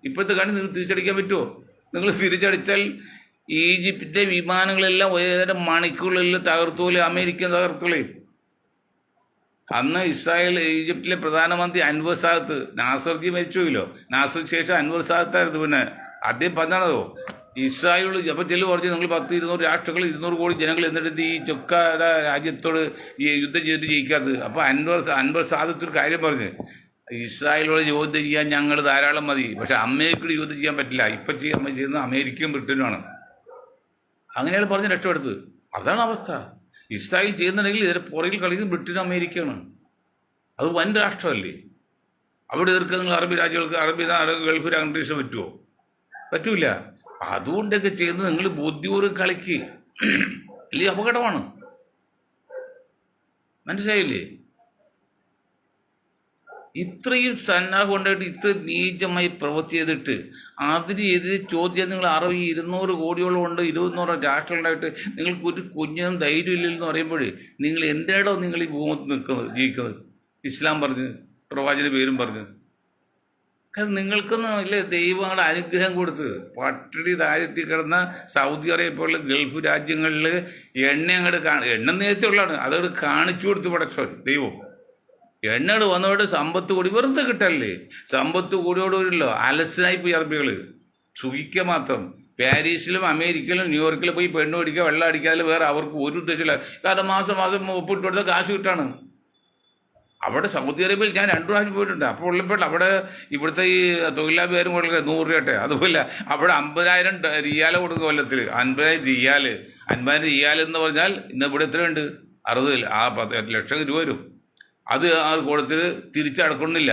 ഇപ്പോഴത്തെ കാണി നിങ്ങൾ തിരിച്ചടിക്കാൻ പറ്റുമോ? നിങ്ങൾ തിരിച്ചടിച്ചാൽ ഈജിപ്തിൻ്റെ വിമാനങ്ങളെല്ലാം ഏതാനും മണിക്കൂറുകളിൽ തകർത്തോലെ അമേരിക്ക തകർത്തോളെ. അന്ന് ഈജിപ്തിലെ പ്രധാനമന്ത്രി അൻവർ സാദത്ത്, നാസർജി മരിച്ചുപോയില്ലോ, നാസർക്ക് ശേഷം അൻവർ സാദത്തായിരുന്നു. പിന്നെ അദ്ദേഹം പറഞ്ഞാണതോ ഇസ്രായേൽ അപ്പോൾ ചെല്ലു പറഞ്ഞു, നിങ്ങൾ 10-200 രാഷ്ട്രങ്ങൾ 200 കോടി ജനങ്ങൾ എന്നിട്ട് ഈ ചൊക്കയുടെ രാജ്യത്തോട് ഈ യുദ്ധം ചെയ്തിട്ട് ജയിക്കാത്തത്. അപ്പോൾ അൻവർ സാദത്തൊരു കാര്യം പറഞ്ഞ്, ഇസ്രായേലോട് യുദ്ധം ചെയ്യാൻ ഞങ്ങൾ ധാരാളം മതി, പക്ഷെ അമേരിക്കയോട് യുദ്ധം ചെയ്യാൻ പറ്റില്ല. ഇപ്പം ചെയ്യുന്നത് അമേരിക്കയും ബ്രിട്ടനുമാണ്. അങ്ങനെയാണ് പറഞ്ഞ് രക്ഷപ്പെടുത്തത്. അതാണ് അവസ്ഥ. ഇസ്രായേൽ ചെയ്യുന്നുണ്ടെങ്കിൽ ഇതിന് പുറകിൽ കളിക്കുന്നത് ബ്രിട്ടനും അമേരിക്കയാണ്. അത് വൻ രാഷ്ട്രമല്ലേ. അവിടെ എതിർക്കുക നിങ്ങൾ അറബി രാജ്യങ്ങൾക്ക്, ഗൾഫ് കൺട്രീസ് പറ്റൂല. അതുകൊണ്ടൊക്കെ ചെയ്യുന്നത് നിങ്ങൾ ബുദ്ധിപൂർവ്വം കളിക്ക്, അല്ലെങ്കിൽ അപകടമാണ്. മനസ്സിലായില്ലേ? ഇത്രയും സന്നാഹം ഉണ്ടായിട്ട് ഇത്ര നീചമായി പ്രവൃത്തി ചെയ്തിട്ട് അതിനെതിരെ ചോദ്യം നിങ്ങൾ 200 കോടിയോളം ഉണ്ട്, 200 രാഷ്ട്രങ്ങളുണ്ടായിട്ട് നിങ്ങൾക്ക് ഒരു കുഞ്ഞിനും ധൈര്യം ഇല്ലെന്ന് പറയുമ്പോൾ നിങ്ങൾ എന്തിനാണോ നിങ്ങൾ ഈ ഭൂമത്ത് ജീവിക്കുന്നത്? ഇസ്ലാം പറഞ്ഞ്, പ്രവാചകന്റെ പേരും പറഞ്ഞ്. കാരണം നിങ്ങൾക്കൊന്നും ഇല്ലേ ദൈവങ്ങളുടെ അനുഗ്രഹം കൊടുത്ത് പട്ടിണി താഴ്ത്തി കിടന്ന സൗദി അറേബ്യ പോലുള്ള ഗൾഫ് രാജ്യങ്ങളിൽ എണ്ണ നേരത്തെ ഉള്ളതാണ്, അതോട് കാണിച്ചു കൊടുത്ത് പടച്ചോ ദൈവം. എണ്ണകൾ വന്നവരുടെ സമ്പത്ത് കൂടി വെറുതെ കിട്ടല്ലേ. സമ്പത്ത് കൂടിയോടുകൂടിയല്ലോ അലസനായി പോയി അറബികൾ സുഖിക്കുക മാത്രം. പാരീസിലും അമേരിക്കയിലും ന്യൂയോർക്കിലും പോയി പെണ്ണ് അടിക്കുക, വെള്ളം അടിക്കാതെ വേറെ അവർക്ക് ഒരു ഉദ്ദേശമില്ല. കാരണം മാസം ഒപ്പിട്ട് കൊടുത്ത കാശ് കിട്ടാണ്. അവിടെ സൗദി അറേബ്യയിൽ ഞാൻ 2 പ്രാവശ്യം പോയിട്ടുണ്ട്. അപ്പോൾ ഉള്ളപ്പോൾ അവിടെ ഇവിടുത്തെ ഈ തൊഴിലാളികാരും കൊടുക്കുക 100 രൂപട്ടെ. അതുപോലെ അവിടെ 50,000 റിയാൽ കൊടുക്കുക കൊല്ലത്തിൽ. 50,000 റിയാൽ എന്ന് പറഞ്ഞാൽ ഇന്ന് ഇവിടെ എത്രയുണ്ട്? 60 ആ 10 ലക്ഷം രൂപ വരും. അത് ആ കൊടുത്തിട്ട് തിരിച്ചടക്കണമെന്നില്ല.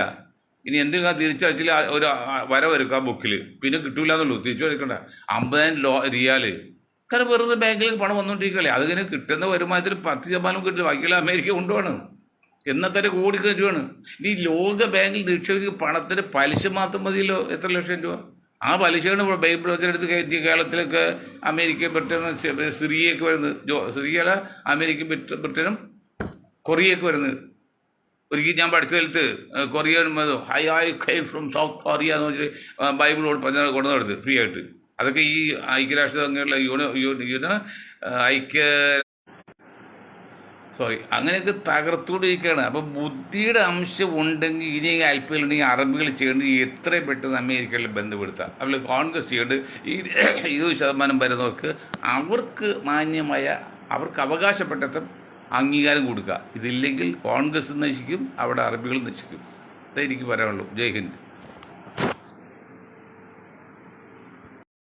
ഇനി എന്തെങ്കിലും തിരിച്ചടച്ചില്ല ഒരു വര വരും ആ ബുക്കിൽ, പിന്നെ കിട്ടൂല എന്നുള്ളൂ. തിരിച്ചു അടക്കണ്ട 50,000 റിയാൽ. കാരണം വെറുതെ ബാങ്കിലേക്ക് പണം വന്നുകൊണ്ടിരിക്കുകയല്ലേ. അതിങ്ങനെ കിട്ടുന്ന വരുമാനത്തിൽ 10% കിട്ടും, ബാക്കിയെല്ലാം അമേരിക്ക കൊണ്ടുപോവാണ്. എന്നത്തെ കോടിക്കണക്കാണ്. ഈ ലോക ബാങ്കിൽ നിക്ഷേപിക്കുന്ന പണത്തിന് പലിശ മാത്രം മതിയല്ലോ എത്ര ലക്ഷം രൂപ. ആ പലിശയാണ് ബൈബിൾ വച്ചെടുത്ത് കയറ്റി കേരളത്തിലൊക്കെ അമേരിക്ക, ബ്രിട്ടനും സിറിയയൊക്കെ വരുന്നത്. സിറിയല്ല, അമേരിക്ക, ബ്രിട്ടനും കൊറിയയൊക്കെ വരുന്നത്. ഒരിക്കൽ ഞാൻ പഠിച്ച സ്ഥലത്ത് Korean high from south Korea എന്ന് വെച്ചിട്ട് ബൈബിളോട് കൊണ്ടു നടത്ത് ഫ്രീ ആയിട്ട്. അതൊക്കെ ഈ ഐക്യരാഷ്ട്ര അങ്ങനെയൊക്കെ തകർത്തുകൊണ്ടിരിക്കുകയാണ്. അപ്പം ബുദ്ധിയുടെ അംശം ഉണ്ടെങ്കിൽ ഇനി അല്പമുണ്ടെങ്കിൽ അറബികൾ ചെയ്യേണ്ടത് എത്രയും പെട്ടെന്ന് അമേരിക്കയിൽ ബന്ധപ്പെടുത്താം. അതുപോലെ കോൺഗ്രസ് ചെയ്യേണ്ടത് ഈ 20% വരുന്നവർക്ക് അവർക്ക് മാന്യമായ അവർക്ക് അവകാശപ്പെട്ട അംഗീകാരം കൊടുക്കുക. ഇതില്ലെങ്കിൽ കോൺഗ്രസ് നശിക്കും, അവിടെ അറബികൾ നശിക്കും. അതാ എനിക്ക് പറയാനുള്ളൂ. ജയ് ഹിന്ദ്.